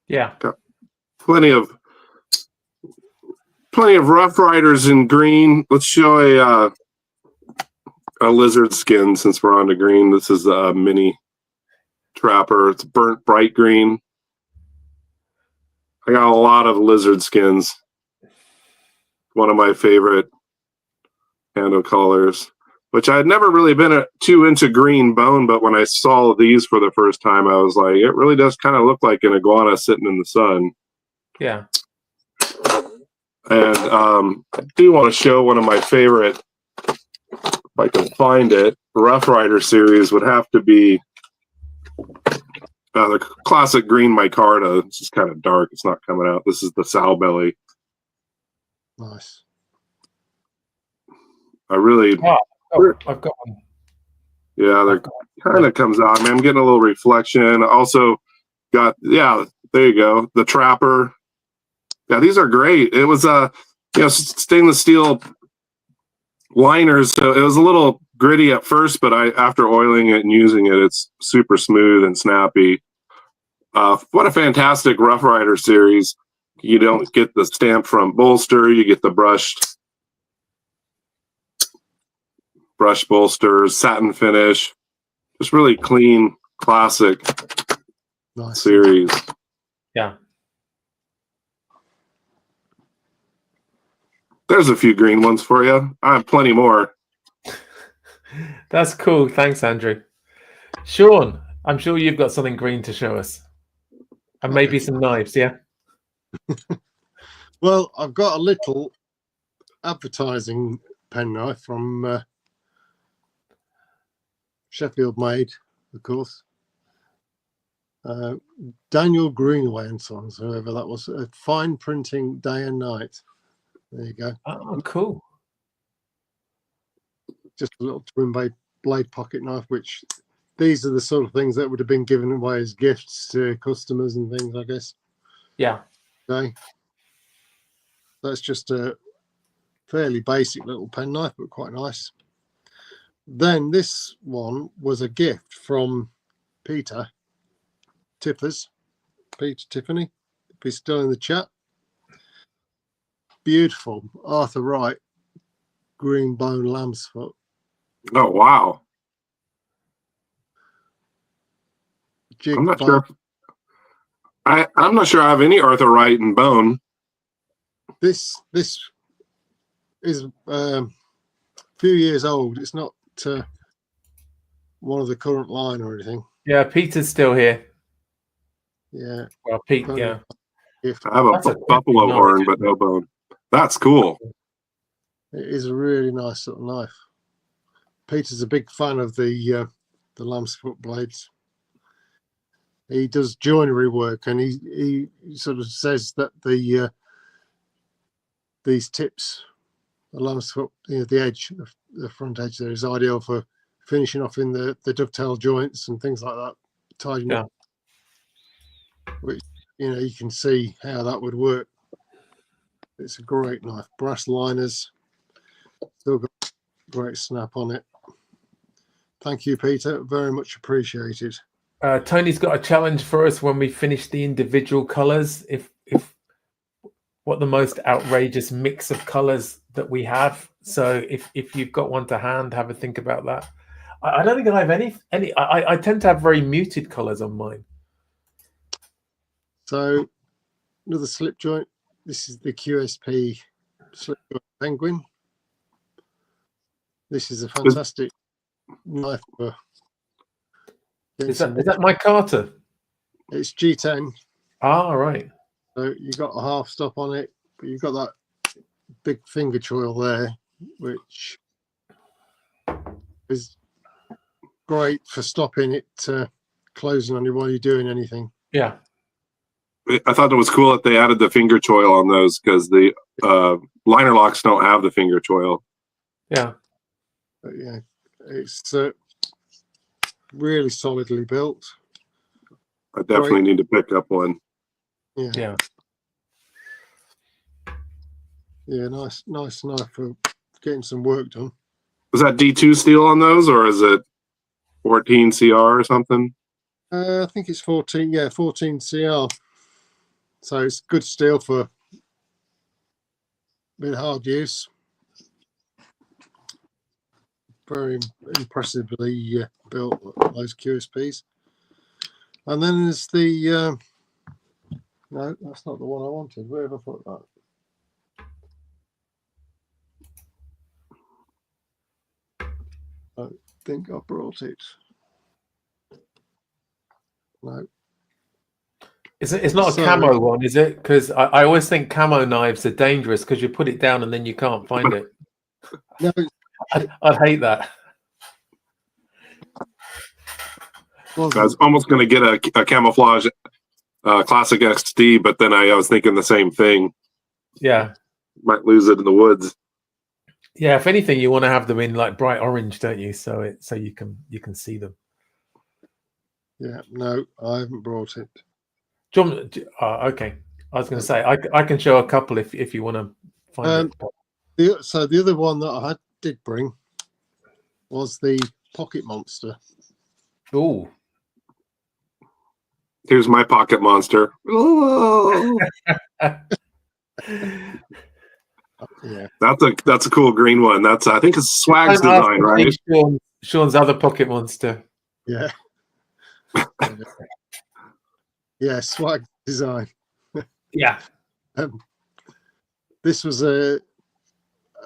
Yeah. Got plenty of Rough Riders in green. Let's show a lizard skin since we're on to green. This is a mini Trapper. It's burnt bright green. I got a lot of lizard skins. One of my favorite handle colors, which I had never really been too into green bone, but when I saw these for the first time, I was like, it really does kind of look like an iguana sitting in the sun. Yeah. And I do want to show one of my favorite, if I can find it, Rough Rider series would have to be the classic green micarta. This is kind of dark. It's not coming out. This is the sow belly. Nice. I really... I've got one. Yeah, they're kind of comes out. I mean, I'm getting a little reflection. Also got, yeah, there you go. The Trapper. Yeah, these are great. It was stainless steel liners, so it was a little gritty at first, but after oiling it and using it, it's super smooth and snappy. What a fantastic Rough Rider series. You don't get the stamp from bolster, you get the brush bolsters, satin finish. Just really clean, classic series. Yeah. There's a few green ones for you. I have plenty more. That's cool. Thanks, Andrew. Sean, I'm sure you've got something green to show us. And maybe some knives, yeah? Well, I've got a little advertising penknife from Sheffield made, of course. Daniel Greenaway and Sons, whoever that was. Fine printing day and night. There you go. Oh, cool. Just a little twin blade pocket knife, which these are the sort of things that would have been given away as gifts to customers and things, I guess. Yeah. Okay. That's just a fairly basic little penknife, but quite nice. Then this one was a gift from Peter Tiffany, if he's still in the chat. Beautiful Arthur Wright green bone lamb's foot. Oh wow! I'm not sure. I'm not sure I have any Arthur Wright in bone. This is a few years old. It's not one of the current line or anything. Yeah, Peter's still here. Yeah. Well, Pete, yeah. I have a buffalo horn, but no bone. That's cool. It is a really nice little knife. Peter's a big fan of the lamb's foot blades. He does joinery work, and he sort of says that these tips, the lamb's foot, the edge, the front edge there, is ideal for finishing off in the dovetail joints and things like that, tidying up. Which, you can see how that would work. It's a great knife. Brass liners, still got great snap on it. Thank you, Peter. Very much appreciated. Tony's got a challenge for us when we finish the individual colors. If what the most outrageous mix of colors that we have. So if you've got one to hand, have a think about that. I don't think I have any. I tend to have very muted colors on mine. So another slip joint. This is the QSP slip joint penguin. This is a fantastic knife for. Is that Mike Carter? It's G10. Ah, right. So you've got a half stop on it, but you've got that big finger choil there, which is great for stopping it closing on you while you're doing anything. Yeah. I thought it was cool that they added the finger choil on those, because the liner locks don't have the finger choil. Yeah. But yeah, it's really solidly built. I definitely need to pick up one. Yeah. Yeah, nice knife for getting some work done. Was that D2 steel on those, or is it 14 CR or something? I think it's 14. Yeah, 14 CR. So it's good steel for a bit of hard use. Very impressively built, those QSPs. And then there's the no, that's not the one I wanted. Where have I put that? I think I brought it. No. It's not a camo one, is it? Because I always think camo knives are dangerous because you put it down and then you can't find it. No. I'd hate that. I was almost going to get a camouflage classic XD, but then I was thinking the same thing. Yeah. Might lose it in the woods. Yeah, if anything, you want to have them in like bright orange, don't you? So you can see them. Yeah, no, I haven't brought it. John, okay. I was going to say I can show a couple if you want to find it. So the other one that I did bring was the Pocket Monster. Oh, here's my Pocket Monster. Oh. Yeah, that's a cool green one. I think it's Swag's design, right? Sean's other Pocket Monster. Yeah. Yeah, Swag design. Yeah. This was a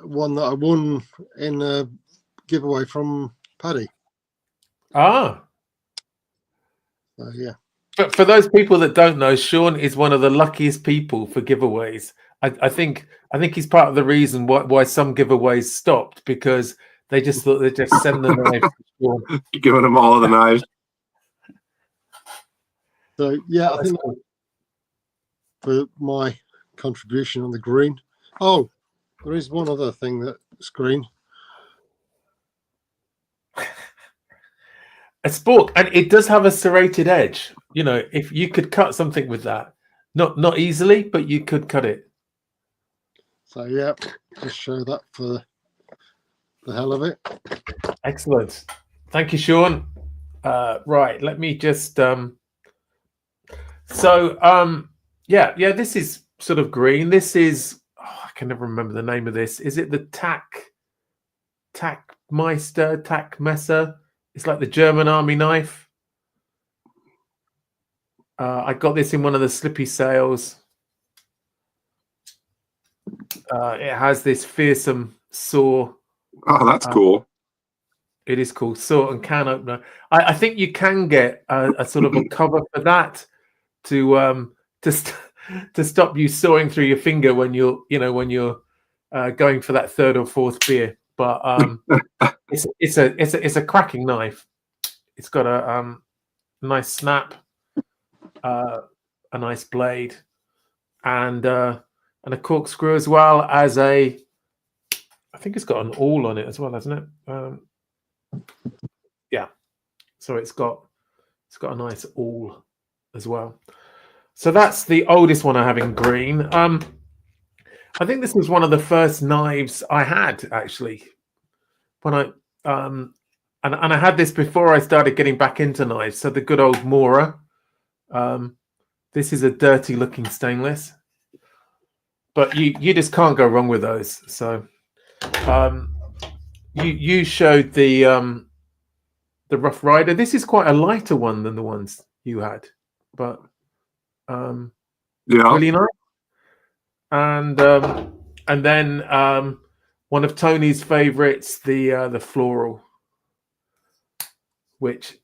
one that I won in a giveaway from Paddy. Ah. Yeah. But for those people that don't know, Sean is one of the luckiest people for giveaways. I think he's part of the reason why some giveaways stopped, because they just thought they'd just send the knife to Sean. Giving them all of the knives. So yeah, I think for my contribution on the green. Oh, there is one other thing that's green. A spork, and it does have a serrated edge. You know, if you could cut something with that, not easily, but you could cut it. So yeah, just show that for the hell of it. Excellent, thank you, Sean. Right, let me just. Yeah. This is sort of green. This is I can never remember the name of this. Is it the Tackmesser? It's like the German army knife. I got this in one of the slippy sales. It has this fearsome saw. Oh, that's cool. It is cool. Saw and can opener. I think you can get a sort of a cover for that to stop you sawing through your finger when you're going for that third or fourth beer. But It's a cracking knife. It's got a nice snap, a nice blade, and a corkscrew, as well as I think it's got an awl on it as well, hasn't it? Yeah. So it's got a nice awl as well. So that's the oldest one I have in green. I think this was one of the first knives I had, actually, when I and I had this before I started getting back into knives. So the good old Mora. This is a dirty looking stainless, but you just can't go wrong with those. So you showed the Rough Rider. This is quite a lighter one than the ones you had, but really nice. And then one of Tony's favorites, the Floral, which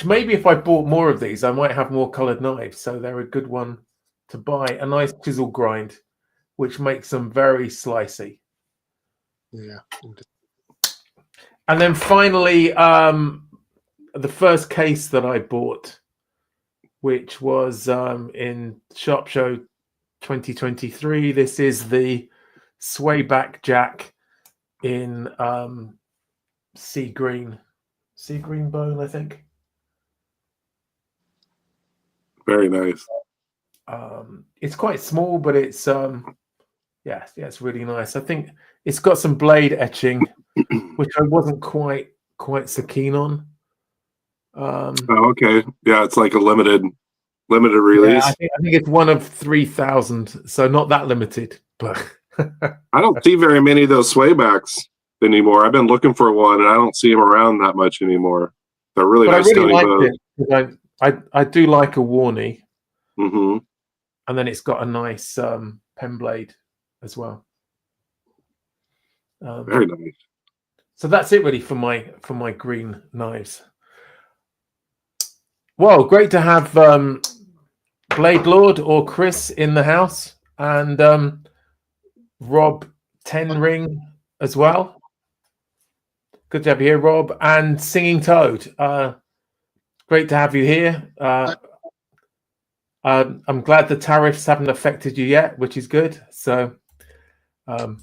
maybe if I bought more of these, I might have more colored knives. So they're a good one to buy. A nice chisel grind, which makes them very slicey. Yeah. And then finally, the first case that I bought, which was in Sharp Show 2023. This is the Swayback Jack in sea green bone, I think. Very nice. It's quite small, but it's it's really nice. I think it's got some blade etching, which I wasn't quite so keen on. Okay. Yeah, it's like a limited release. Yeah, I think it's one of 3,000, so not that limited. But I don't see very many of those swaybacks anymore. I've been looking for one, and I don't see them around that much anymore. They're really nice. I really like it. I do like a Warney, and then it's got a nice pen blade as well. Very nice. So that's it really for my green knives. Well, great to have Blade Lord or Chris in the house, and Rob 10 Ring as well. Good to have you here, Rob, and Singing Toad. Great to have you here. I'm glad the tariffs haven't affected you yet, which is good. So, and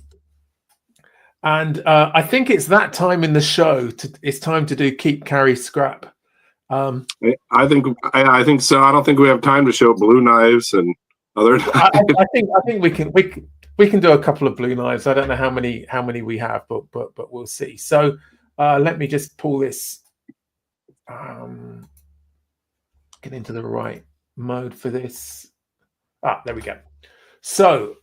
I think it's that time in the show. It's time to do Keep, Carry, Scrap. I think so. I don't think we have time to show blue knives and other. I think we can do a couple of blue knives. I don't know how many we have, but we'll see. So let me just pull this. Get into the right mode for this. There we go. So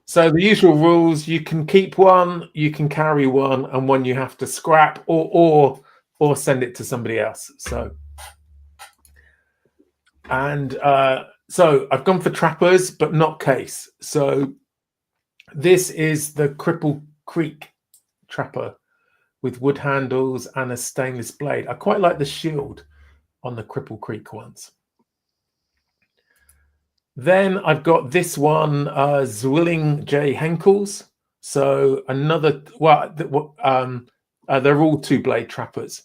so the usual rules: you can keep one, you can carry one, and one you have to scrap or send it to somebody else. So so I've gone for trappers, but not case. So this is the Cripple Creek trapper with wood handles and a stainless blade. I quite like the shield on the Cripple Creek ones. Then I've got this one, Zwilling J. Henkels. So another, they're all two blade trappers.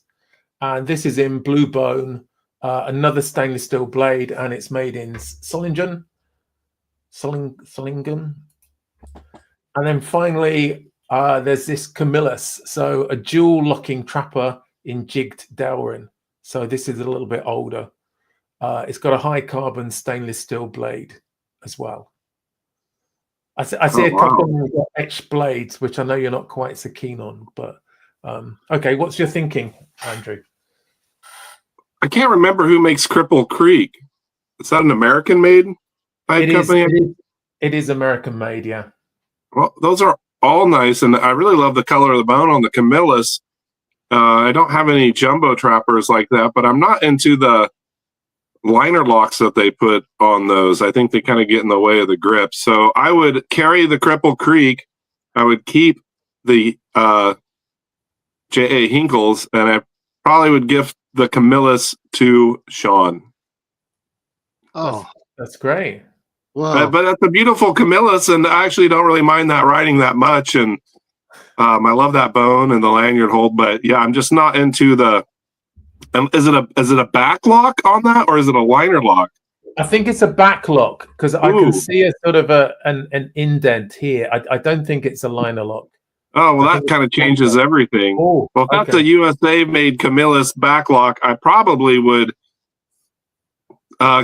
And this is in blue bone, another stainless steel blade, and it's made in Solingen. And then finally, there's this Camillus. So a dual locking trapper in jigged Delrin. So this is a little bit older. It's got a high carbon stainless steel blade as well. I see a couple of them got etched blades, which I know you're not quite so keen on. But okay, what's your thinking, Andrew? I can't remember who makes Cripple Creek. Is that an American-made company? It is American-made, yeah. Well, those are all nice, and I really love the color of the bone on the Camillus. I don't have any jumbo trappers like that, but I'm not into the liner locks that they put on those. I think they kind of get in the way of the grip. So I would carry the Cripple Creek. I would keep the J.A. Hinkles, and I probably would gift the Camillus to Sean. Oh, that's great. Wow. But that's a beautiful Camillus, and I actually don't really mind that riding that much. And I love that bone and the lanyard hold, but yeah, I'm just not into the. Is it a back lock on that, or is it a liner lock? I think it's a back lock because I can Ooh. see a sort of an indent here. I don't think it's a liner lock. Oh, well, I that think kind of changes everything. Oh, Well, if that's okay. a USA-made Camillus back lock, I probably would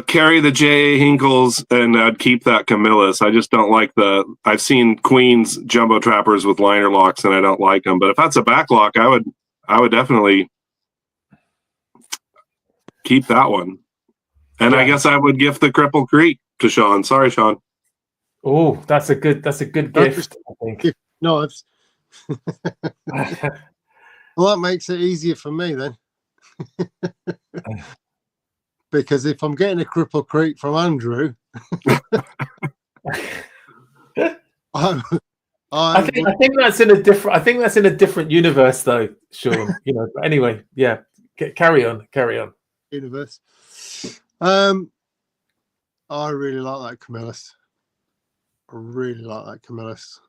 carry the J.A. Hinkles and I'd keep that Camillus. I just don't like I've seen Queen's jumbo trappers with liner locks and I don't like them. But if that's a back lock, I would definitely keep that one. And Yeah. I guess I would gift the Cripple Creek to Sean. Sorry, Sean. Oh, that's a good gift, I think. Knives. Well, that makes it easier for me then. Because if I'm getting a Cripple Creek from Andrew, I think that's in a different. I think that's in a different universe, though, Sean. You know. But anyway, yeah. Carry on. Universe. I really like that Camillus. I really like that Camillus.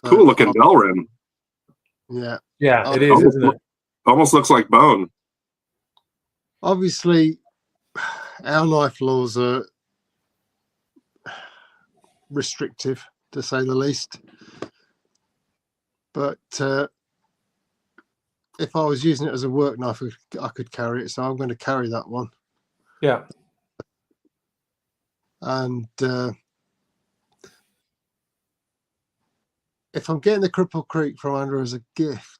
Cool looking bell rim. Yeah. Yeah, it is, isn't it? Almost looks like bone. Obviously, our knife laws are restrictive, to say the least. But if I was using it as a work knife, I could carry it. So I'm going to carry that one. Yeah. And if I'm getting the Cripple Creek from Andrew as a gift,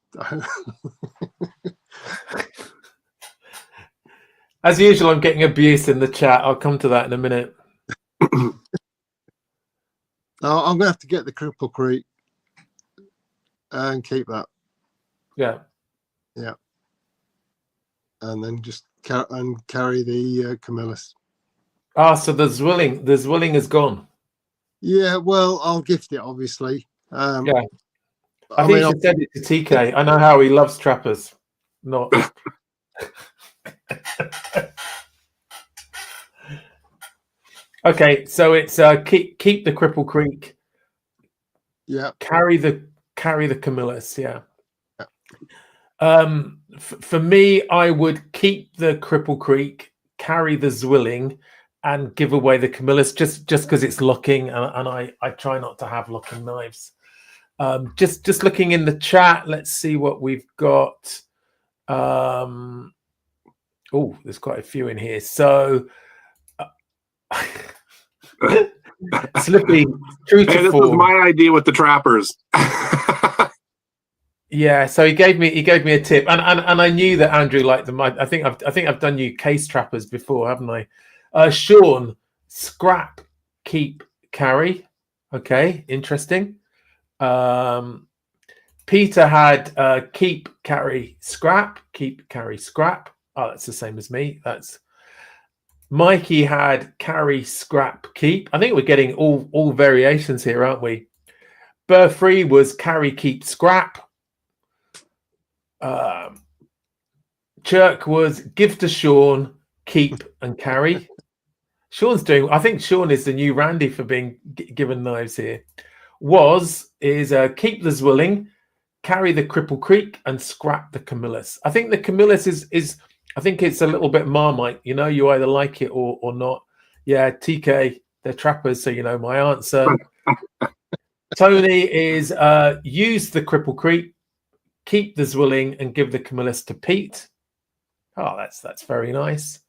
as usual, I'm getting abuse in the chat. I'll come to that in a minute. I'm going to have to get the Cripple Creek and keep that. Yeah. Yeah. And then just carry the Camillus. Ah, so the Zwilling is gone. Yeah, well, I'll gift it, obviously. Yeah. I think you should send it to TK. I know how he loves trappers. Not. Okay, so it's keep the Cripple Creek. Yeah. Carry the Camillus. Yeah. For me, I would keep the Cripple Creek, carry the Zwilling, and give away the Camillus just because it's locking, and I try not to have locking knives. Just looking in the chat, let's see what we've got. Oh, there's quite a few in here. So, Slippy, true to this form. is my idea with the trappers. Yeah, so he gave me a tip, and I knew that Andrew liked them. I think I've done you case trappers before, haven't I? Sean, scrap, keep, carry. Okay, interesting. Peter had keep, carry, scrap, keep, carry, scrap. Oh, that's the same as me. That's Mikey had carry, scrap, keep. I think we're getting all variations here, aren't we? Burfree was carry, keep, scrap. Chirk was give to Sean, keep and carry. Sean's doing. I think Sean is the new Randy for being given knives here. Is keep the Zwilling, carry the Cripple Creek, and scrap the Camillus. I think the Camillus is. I think it's a little bit Marmite. You know, you either like it or not. Yeah, TK, they're trappers, so you know my answer. Tony is use the Cripple Creek, keep the Zwilling, and give the Camillus to Pete. Oh, that's very nice.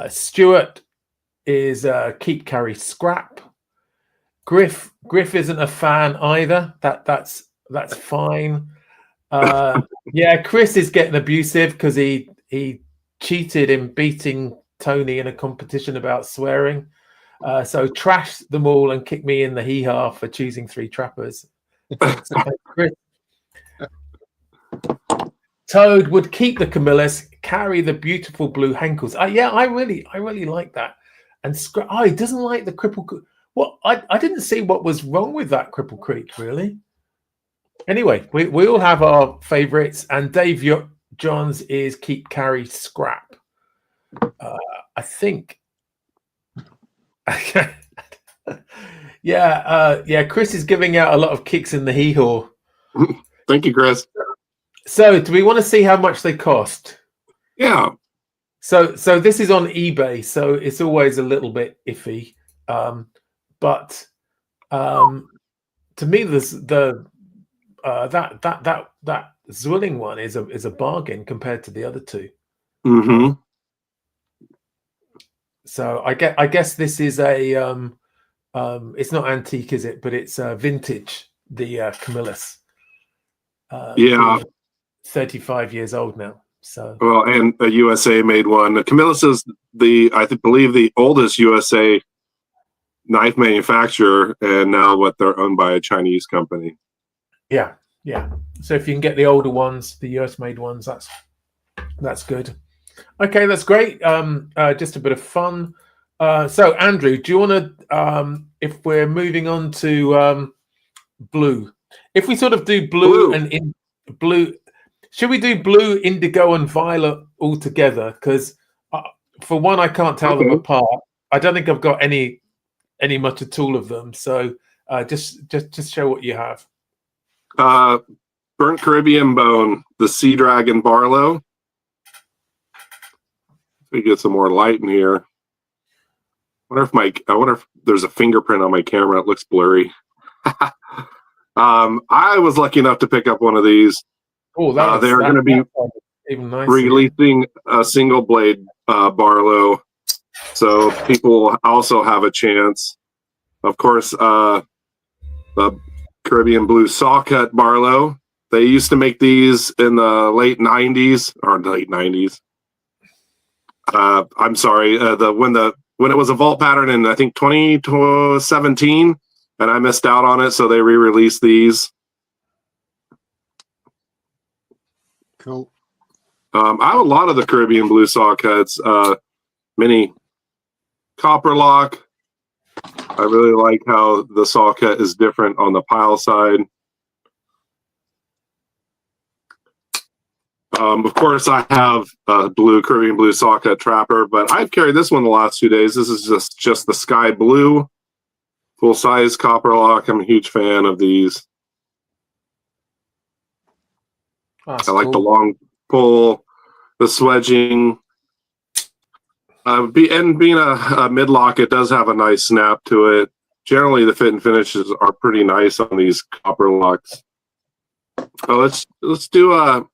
Stuart is keep, carry, scrap. Griff isn't a fan either. That's fine. Yeah, Chris is getting abusive because he cheated in beating Tony in a competition about swearing. So trash them all and kick me in the hee-haw for choosing 3 trappers. So, Chris. Toad would keep the Camillus, carry the beautiful blue Henkels. Yeah, I really like that. And he doesn't like the Cripple. Well, I didn't see what was wrong with that Cripple Creek, really. Anyway, we all have our favorites, and Dave Johns is keep, carry, scrap. I think. Yeah. Chris is giving out a lot of kicks in the hee-haw. Thank you, Chris. So, do we want to see how much they cost? Yeah. So this is on eBay, so it's always a little bit iffy. But to me, that Zwilling one is a bargain compared to the other two. Mm-hmm. So I guess this is a it's not antique, is it? But it's vintage. The Camillus. Yeah. 35 years old now. So Well, and a USA made one. Camillus is believe the oldest USA knife manufacturer, and now they're owned by a Chinese company. yeah. So if you can get the older ones, the US made ones, that's good. Okay, that's great. Just a bit of fun. So Andrew, do you want to if we're moving on to blue, if we sort of do blue and blue, should we do blue, indigo, and violet all together? Because for one, I can't tell them apart. I don't think I've got any much at all of them. So just show what you have. Burnt Caribbean Bone, the Sea Dragon Barlow. We get some more light in here. I wonder if there's a fingerprint on my camera. It looks blurry. I was lucky enough to pick up one of these. Oh, they're going to be even nicer, releasing a single blade Barlow, so people also have a chance. Of course, the Caribbean Blue Saw Cut Barlow. They used to make these in the late 90s or late 90s. I'm sorry, when it was a vault pattern in, I think, 2017, and I missed out on it, so they re-released these. Cool. I have a lot of the Caribbean Blue Saw Cuts. Mini copper lock. I really like how the saw cut is different on the pile side. Of course, I have a Caribbean Blue Saw Cut Trapper, but I've carried this one the last 2 days. This is just the sky blue, full size copper lock. I'm a huge fan of these. That's I like cool. the long pull, the swedging. And being a mid lock, it does have a nice snap to it. Generally, the fit and finishes are pretty nice on these copper locks. So let's do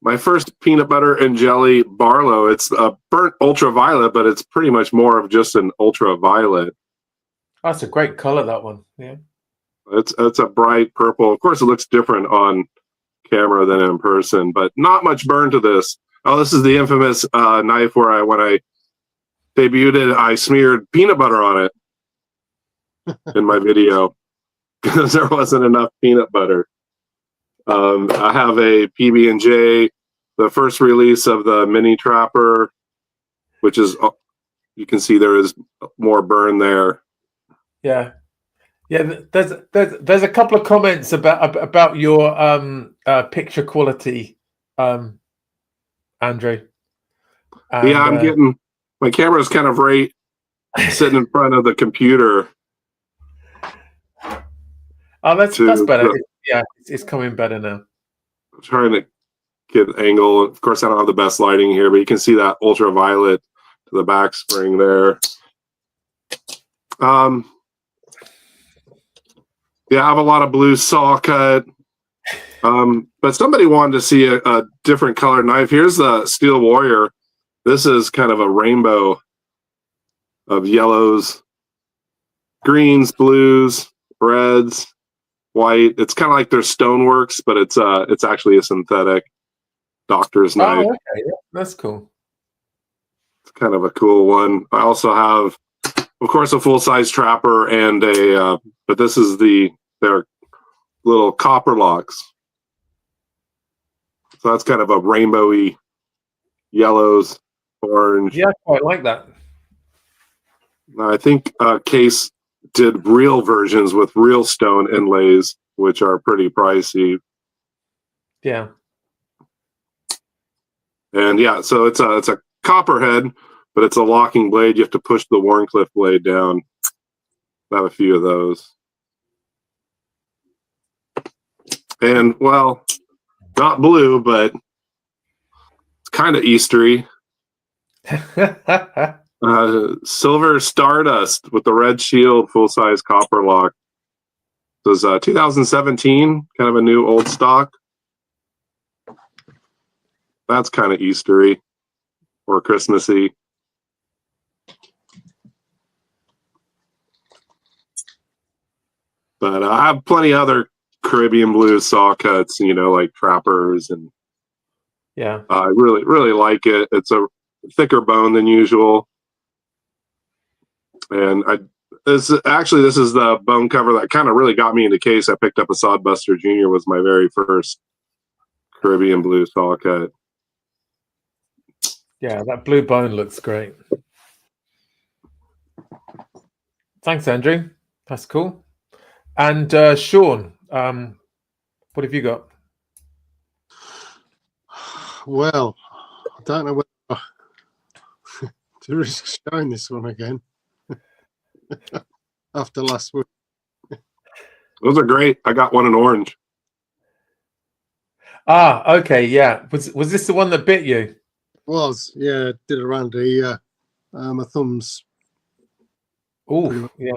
my first peanut butter and jelly Barlow. It's a burnt ultraviolet, but it's pretty much more of just an ultraviolet. That's a great color, that one. Yeah. It's a bright purple. Of course, it looks different on camera than in person, but not much burn to this. Oh, this is the infamous knife where when I debuted it, I smeared peanut butter on it in my video because there wasn't enough peanut butter. I have a PB&J, the first release of the mini trapper, which is, you can see there is more burn there. Yeah. There's a couple of comments about your picture quality, Andrew. And, yeah, I'm getting my camera's kind of right sitting in front of the computer. Oh, that's better. It's coming better now. I'm trying to get an angle. Of course, I don't have the best lighting here, but you can see that ultraviolet to the back spring there. Yeah, I have a lot of blue saw cut. But somebody wanted to see a different color knife. Here's the Steel Warrior. This is kind of a rainbow of yellows, greens, blues, reds, white. It's kind of like their Stoneworks, but it's actually a synthetic doctor's knife. Oh, okay. Yeah, that's cool. It's kind of a cool one. I also have, of course, a full-size trapper and but this is their little copper locks. So that's kind of a rainbowy yellows, orange. Yeah, I quite like that. I think Case did real versions with real stone inlays, which are pretty pricey. Yeah. And yeah, so it's a copperhead, but it's a locking blade. You have to push the Warncliffe blade down. I have a few of those. And, well, not blue, but it's kind of Eastery. Silver Stardust with the red shield, full-size copper lock. This was 2017, kind of a new old stock. That's kind of Eastery or Christmassy. But I have plenty of other Caribbean blue saw cuts, like Trappers, and Yeah. I really like it. It's a thicker bone than usual, and this is the bone cover that kind of really got me into case. I picked up a Sodbuster Junior, was my very first Caribbean blue saw cut. Yeah, that blue bone looks great. Thanks, Andrew. That's cool. And Sean, what have you got? Well, I don't know whether to risk showing this one again after last week. Those are great. I got one in orange. Ah, okay, yeah. Was this the one that bit you? Was, yeah, did around the my thumbs. Oh, yeah,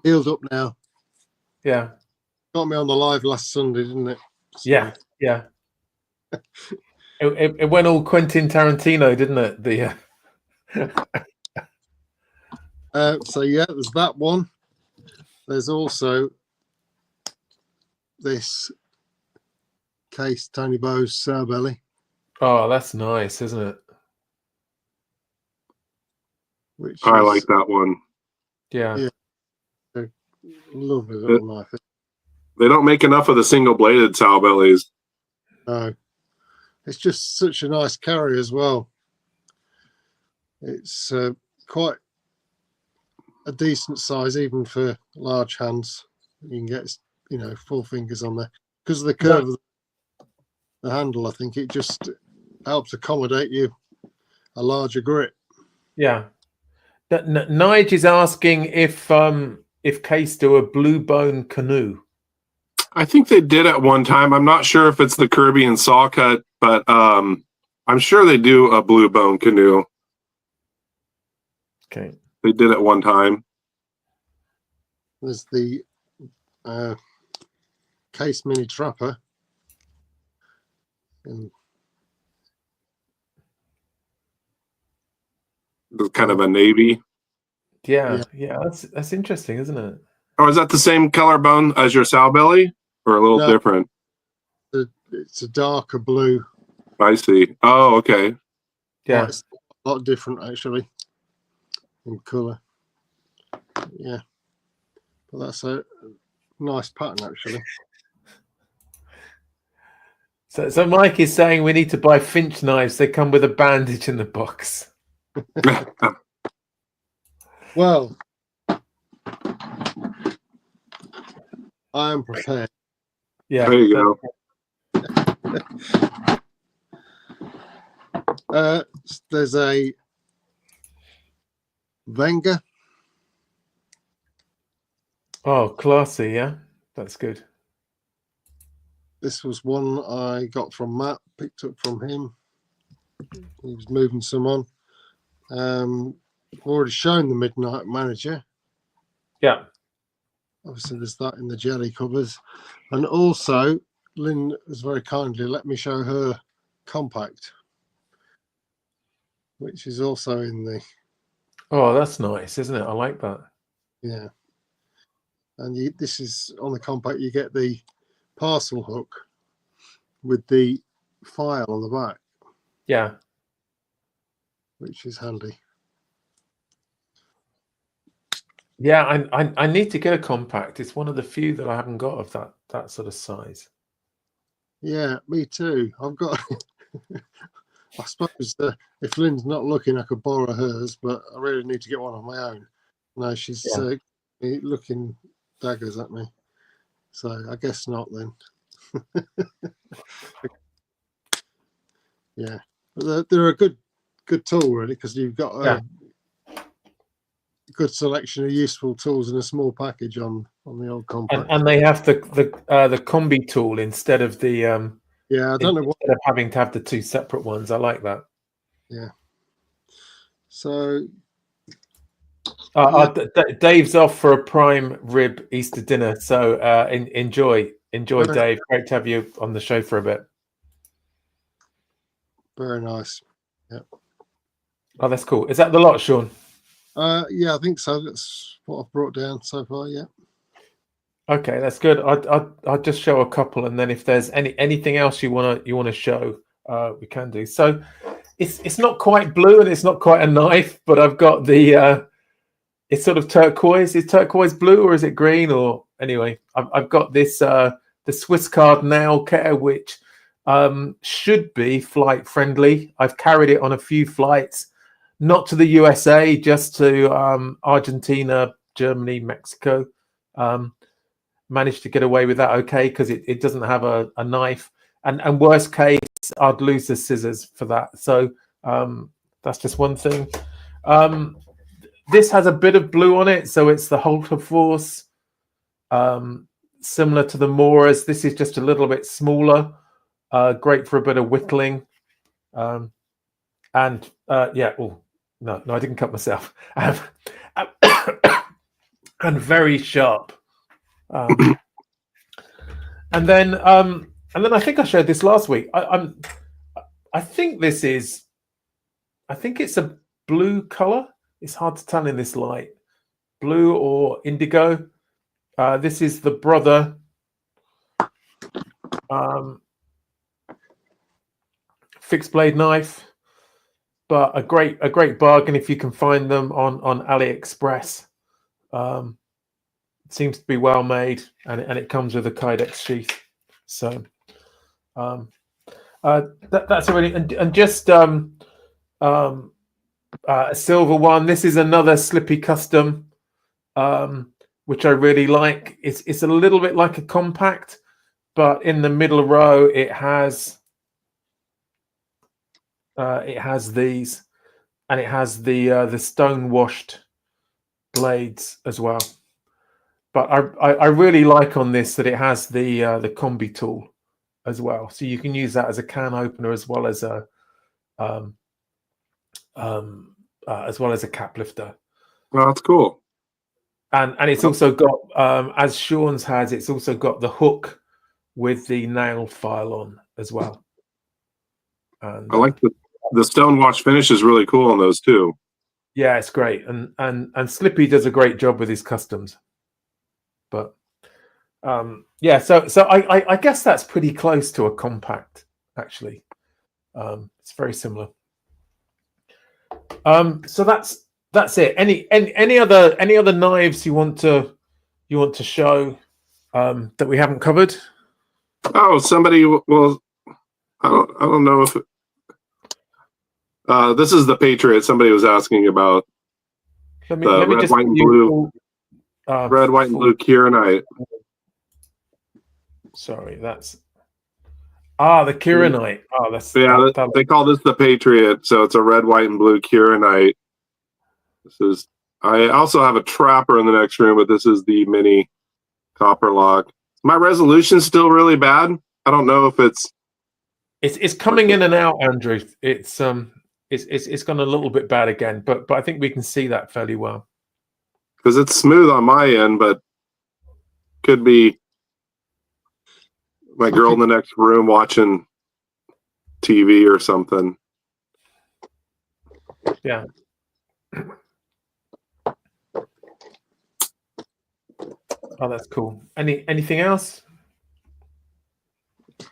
Healed up now. yeah, Got me on the live last Sunday, didn't it? So, yeah, yeah. It went all Quentin Tarantino, didn't it? so yeah, there's that one. There's also this case Tony Bowes sour belly. Oh, that's nice, isn't it? Which I like that one. Yeah. Lovely little knife. They don't make enough of the single-bladed sow bellies. No, it's just such a nice carry as well. It's quite a decent size, even for large hands. You can get, 4 fingers on there because of the curve of the handle. I think it just helps accommodate you a larger grip. Yeah. Nige is asking if Case do a blue bone canoe. I think they did at one time. I'm not sure if it's the Caribbean saw cut, but I'm sure they do a blue bone canoe. Okay. They did at one time. There's the Case Mini Trapper. And Kind of a navy. Yeah. That's interesting, isn't it? Oh, is that the same color bone as your sow belly, or a little different? It's a darker blue. I see. Oh, okay. Yeah, it's a lot different actually in colour. Yeah, but that's a nice pattern actually. So Mike is saying we need to buy Finch knives. They come with a bandage in the box. Well, I am prepared. Yeah. There you go. There's a Wenger. Oh, classy, yeah. That's good. This was one I got from Matt, picked up from him. He was moving some on. I've already shown the Midnight Manager. Yeah. Obviously, there's that in the jelly covers. And also, Lynn has very kindly let me show her compact, which is also in the... Oh, that's nice, isn't it? I like that. Yeah. And this is on the compact, you get the parcel hook with the file on the back. Yeah. Which is handy. Yeah, I need to get a compact. It's one of the few that I haven't got of that sort of size. Yeah, me too. I've got... I suppose if Lynn's not looking, I could borrow hers, but I really need to get one of my own. No, she's looking daggers at me. So I guess not then. Yeah, but they're a good tool really, because you've got good selection of useful tools in a small package on the old compact. And they have the combi tool instead of the yeah, I don't know what. instead of having to have the two separate ones. I like that. Yeah. So Dave's off for a prime rib Easter dinner, so enjoy, Dave. Great to have you on the show for a bit. Very nice. Yeah. Oh, that's cool. Is that the lot, Sean? Yeah, I think so. That's what I've brought down so far. Yeah. Okay, that's good. I'll just show a couple, and then if there's anything else you wanna show, we can do. So it's not quite blue and it's not quite a knife, but I've got the it's sort of turquoise. Is turquoise blue or is it green? Or anyway, I've got this the Swiss card nail care, which should be flight friendly. I've carried it on a few flights, not to the USA, just to Argentina, Germany, Mexico. Managed to get away with that okay because it doesn't have a knife, and worst case I'd lose the scissors for that. So that's just one thing. This has a bit of blue on it, so it's the Halter Force, similar to the Moras. This is just a little bit smaller, great for a bit of whittling, and yeah. Oh no, I didn't cut myself. And very sharp. And then I think I showed this last week. I think it's a blue color. It's hard to tell in this light, blue or indigo. This is the Brother fixed blade knife, but a great bargain if you can find them on AliExpress. Seems to be well made, and it comes with a Kydex sheath. So that's a really and just a silver one. This is another Slippy custom, which I really like. It's a little bit like a compact, but in the middle row it has these, and it has the stone washed blades as well. But I really like on this that it has the combi tool as well, so you can use that as a can opener as well as a cap lifter. Well, that's cool. And it's also got, as Sean's has, it's also got the hook with the nail file on as well. And I like the stone wash finish is really cool on those too. Yeah, it's great, and Slippy does a great job with his customs. But yeah, so I guess that's pretty close to a compact, actually. It's very similar. So that's it. Any other knives you want to show that we haven't covered? Oh, somebody. Well, I don't know if this is the Patriot. Somebody was asking about Let me red, just white, and blue. Red, white, and blue Kieranite. Sorry, that's the Kieranite. Oh, that's they call this the Patriot, so it's a red, white, and blue Kieranite. This is. I also have a Trapper in the next room, but this is the mini copper lock. My resolution's still really bad. I don't know if it's coming in and out, Andrew. It's gone a little bit bad again, but I think we can see that fairly well. Because it's smooth on my end, but could be my girl in the next room watching TV or something. Yeah. Oh, that's cool. Anything else?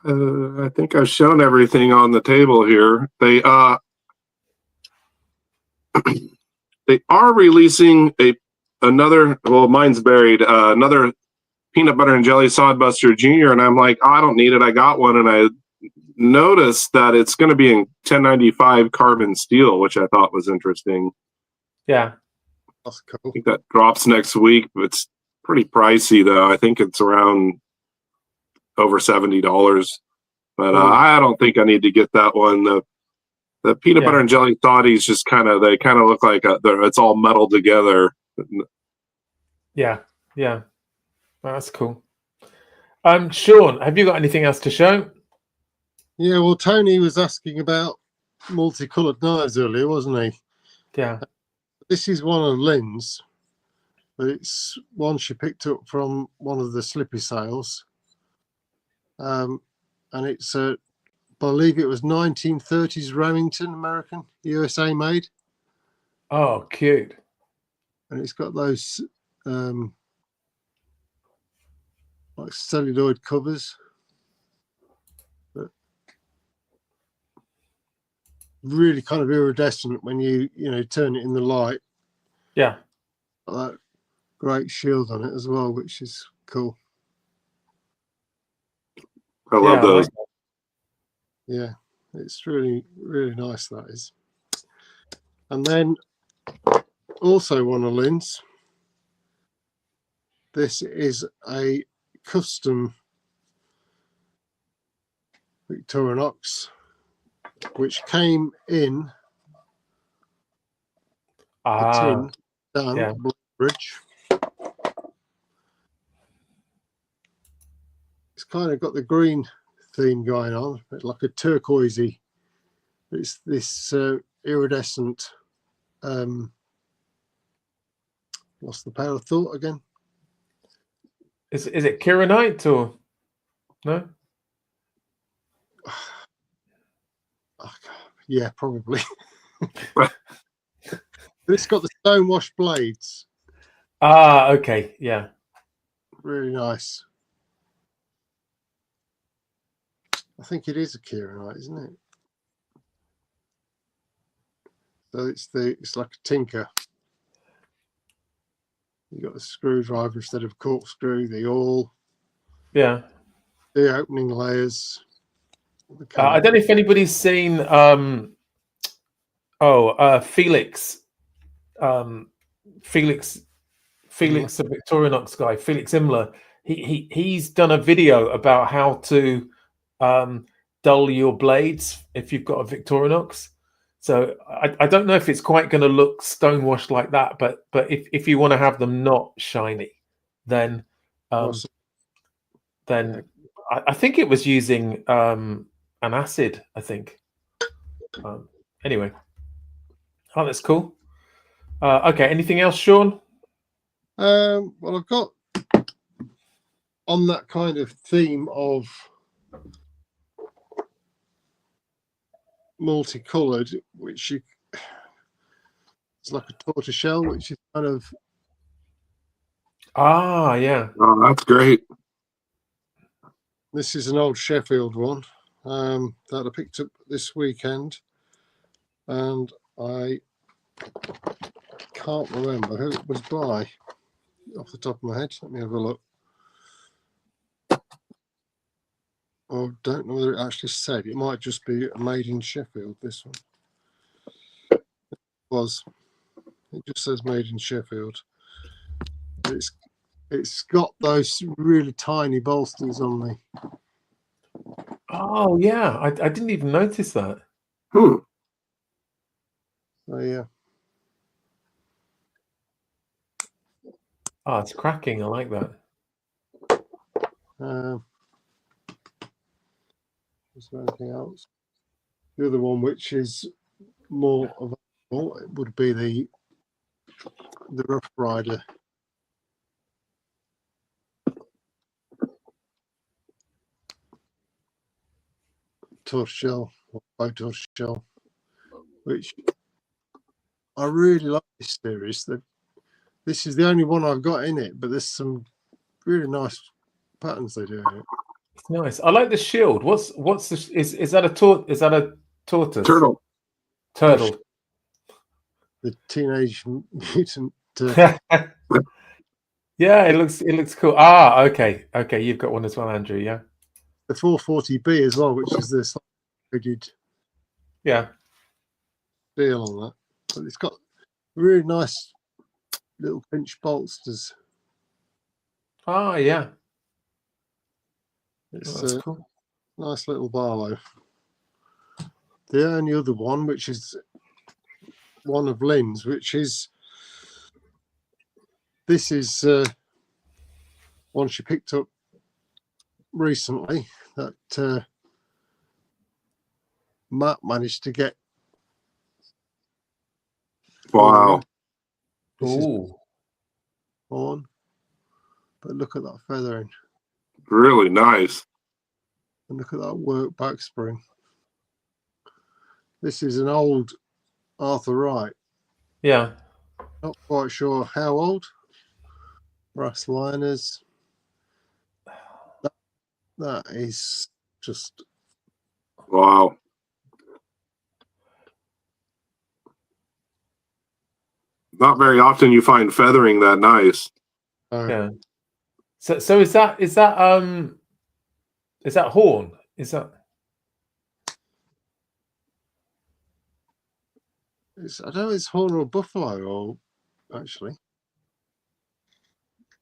I think I've shown everything on the table here. They they are releasing another. Well, mine's buried. Another peanut butter and jelly Sodbuster Junior, and I'm like, oh, I don't need it. I got one, and I noticed that it's going to be in 1095 carbon steel, which I thought was interesting. Yeah, that's cool. I think that drops next week, but it's pretty pricey though. I think it's around over $70. But I don't think I need to get that one. The peanut butter and jelly Saudis just kind of look like it's all metal together. Yeah, yeah. Well, that's cool. Sean, have you got anything else to show? Yeah, well, Tony was asking about multicoloured knives earlier, wasn't he? Yeah. This is one of Lynn's, but it's one she picked up from one of the Slippy sales. And it's I believe it was 1930s Remington, American, USA made. Oh, cute. And it's got those like celluloid covers. But really kind of iridescent when you turn it in the light. Yeah. Got that great shield on it as well, which is cool. I love those. Like Yeah, it's really, really nice, that is. And then also one of Lynn's. This is a custom Victorinox, which came in a tin down yeah. Bridge. It's kind of got the green theme going on, a bit like a turquoisey. It's this iridescent. What's the power of thought again? Is it Kiranite or no? Yeah, probably. But it's got the stonewash blades. Okay, yeah. Really nice. I think it is a Kiranite, isn't it? So it's like a tinker. You got the screwdriver instead of corkscrew, the awl. Yeah. The opening layers. I don't know if anybody's seen Felix. Felix, the Victorinox guy, Felix Imler. He's done a video about how to dull your blades if you've got a Victorinox. So I don't know if it's quite going to look stonewashed like that, but if you want to have them not shiny, then I think it was using an acid. I think. Anyway, oh, that's cool. Okay, anything else, Sean? Well, I've got on that kind of theme of multicolored, which it's like a tortoiseshell, which is kind of yeah. Oh, that's great. This is an old Sheffield one that I picked up this weekend, and I can't remember who it was by off the top of my head. Let me have a look. I don't know whether it actually said. It might just be made in Sheffield, this one. It just says made in Sheffield. It's got those really tiny bolsters on the. Oh yeah, I didn't even notice that. So yeah. Oh, it's cracking. I like that. Is there anything else? The other one, which is more available, it would be the Rough Rider. Tortoiseshell or bow tortoiseshell, which I really like this series. This is the only one I've got in it, but there's some really nice patterns they do in it. It's nice. I like the shield. What's the is that a tortoise? Turtle. The Teenage Mutant. Yeah, it looks cool. Ah, okay, you've got one as well, Andrew. Yeah. The 440B as well, which is this rigid deal on that. But it's got really nice little pinch bolsters. Ah, yeah. It's that's cool. Nice little Barlow. The only other one, which is one of Lynn's, which is this is one she picked up recently that Matt managed to get. Wow. This is Ooh. on, but look at that feathering Really nice. and look at that work back spring. This is an old Arthur Wright. Yeah. Not quite sure how old. Brass liners. That is just Wow. Not very often you find feathering that nice. Yeah. So is that horn? Is that? I don't know if it's horn or buffalo or actually.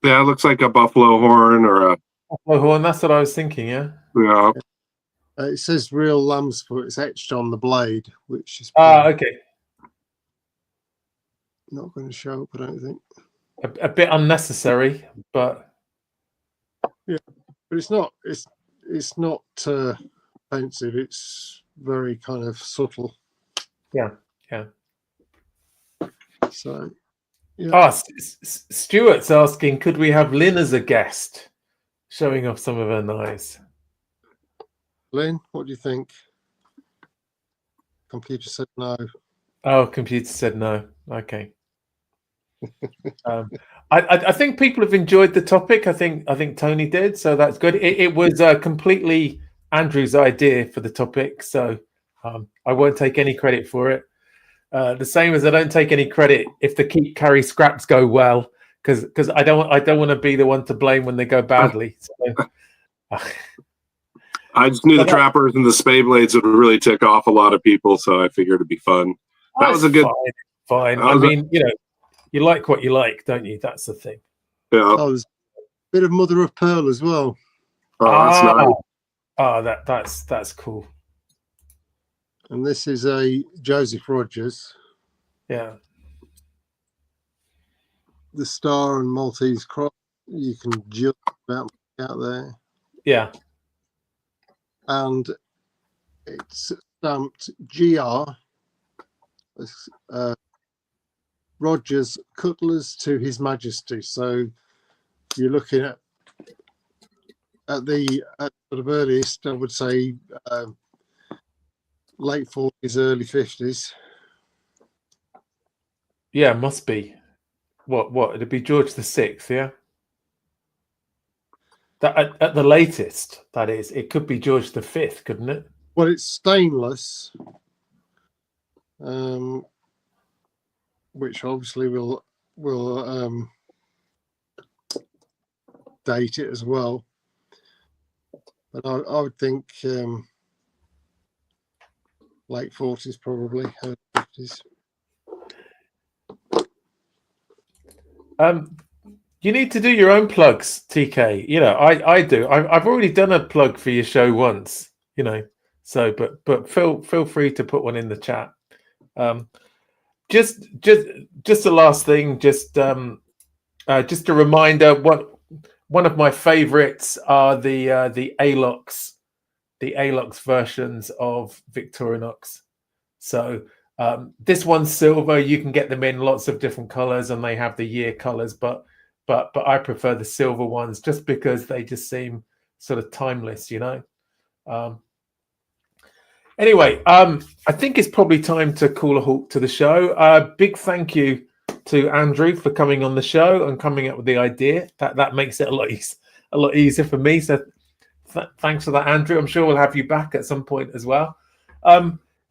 Yeah, it looks like a buffalo horn or a Buffalo horn. That's what I was thinking. Yeah. yeah. It says real lamb's foot. It's etched on the blade, which is Okay. not going to show up, I don't think. A bit unnecessary, but yeah, but it's not. It's not offensive. It's very kind of subtle. Yeah. So, yeah. Stuart's asking, could we have Lynn as a guest, showing off some of her knives? Lynn, what do you think? Computer said no. Oh, computer said no. Okay. I think people have enjoyed the topic. I think Tony did, so that's good. It was completely Andrew's idea for the topic, so I won't take any credit for it. The same as I don't take any credit if the keep carry scraps go well, because I don't want to be the one to blame when they go badly. So, I just knew the trappers and the spay blades would really tick off a lot of people, so I figured it'd be fun. That was a good. Fine. I mean, you like what you like, don't you? That's the thing. Yeah. Oh, there's a bit of mother of pearl as well. Oh, that's nice. Oh, that's cool. And this is a Joseph Rogers. Yeah. The star and Maltese cross, you can just about out there. Yeah. And it's stamped GR. Rogers Cutlers to His Majesty. So you're looking at the sort of earliest, I would say, late 40s, early 50s. Yeah, must be. What? It'd be George VI, yeah? That at the latest, that is. It could be George V, couldn't it? Well, it's stainless, which obviously will date it as well. But I would think late 40s, probably, early 50s. You need to do your own plugs, TK. I do. I've already done a plug for your show once, So, but feel free to put one in the chat. Just the last thing. Just a reminder. One of my favorites are the Alox, versions of Victorinox. So this one's silver. You can get them in lots of different colors, and they have the year colors, but I prefer the silver ones just because they just seem sort of timeless, Anyway, I think it's probably time to call a halt to the show. Big thank you to Andrew for coming on the show and coming up with the idea. That makes it a lot easier for me. So thanks for that, Andrew. I'm sure we'll have you back at some point as well.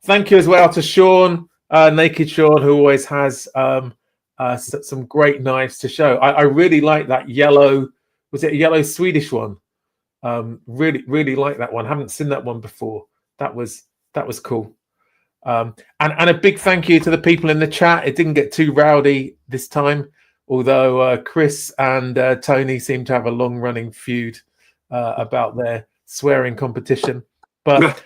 Thank you as well to Sean, Naked Sean, who always has some great knives to show. I really like that yellow. Was it a yellow Swedish one? Really like that one. Haven't seen that one before. That was cool. And a big thank you to the people in the chat. It didn't get too rowdy this time, although Chris and Tony seem to have a long-running feud about their swearing competition. But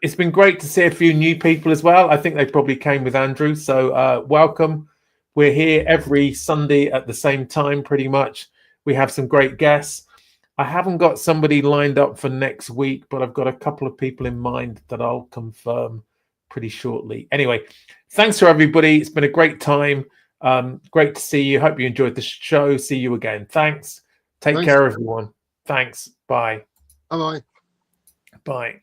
it's been great to see a few new people as well. I think they probably came with Andrew. So welcome. We're here every Sunday at the same time, pretty much. We have some great guests. I haven't got somebody lined up for next week, but I've got a couple of people in mind that I'll confirm pretty shortly. Anyway, thanks to everybody. It's been a great time. Great to see you. Hope you enjoyed the show. See you again. Thanks. Take care, everyone. Thanks. Bye. Bye-bye. Bye.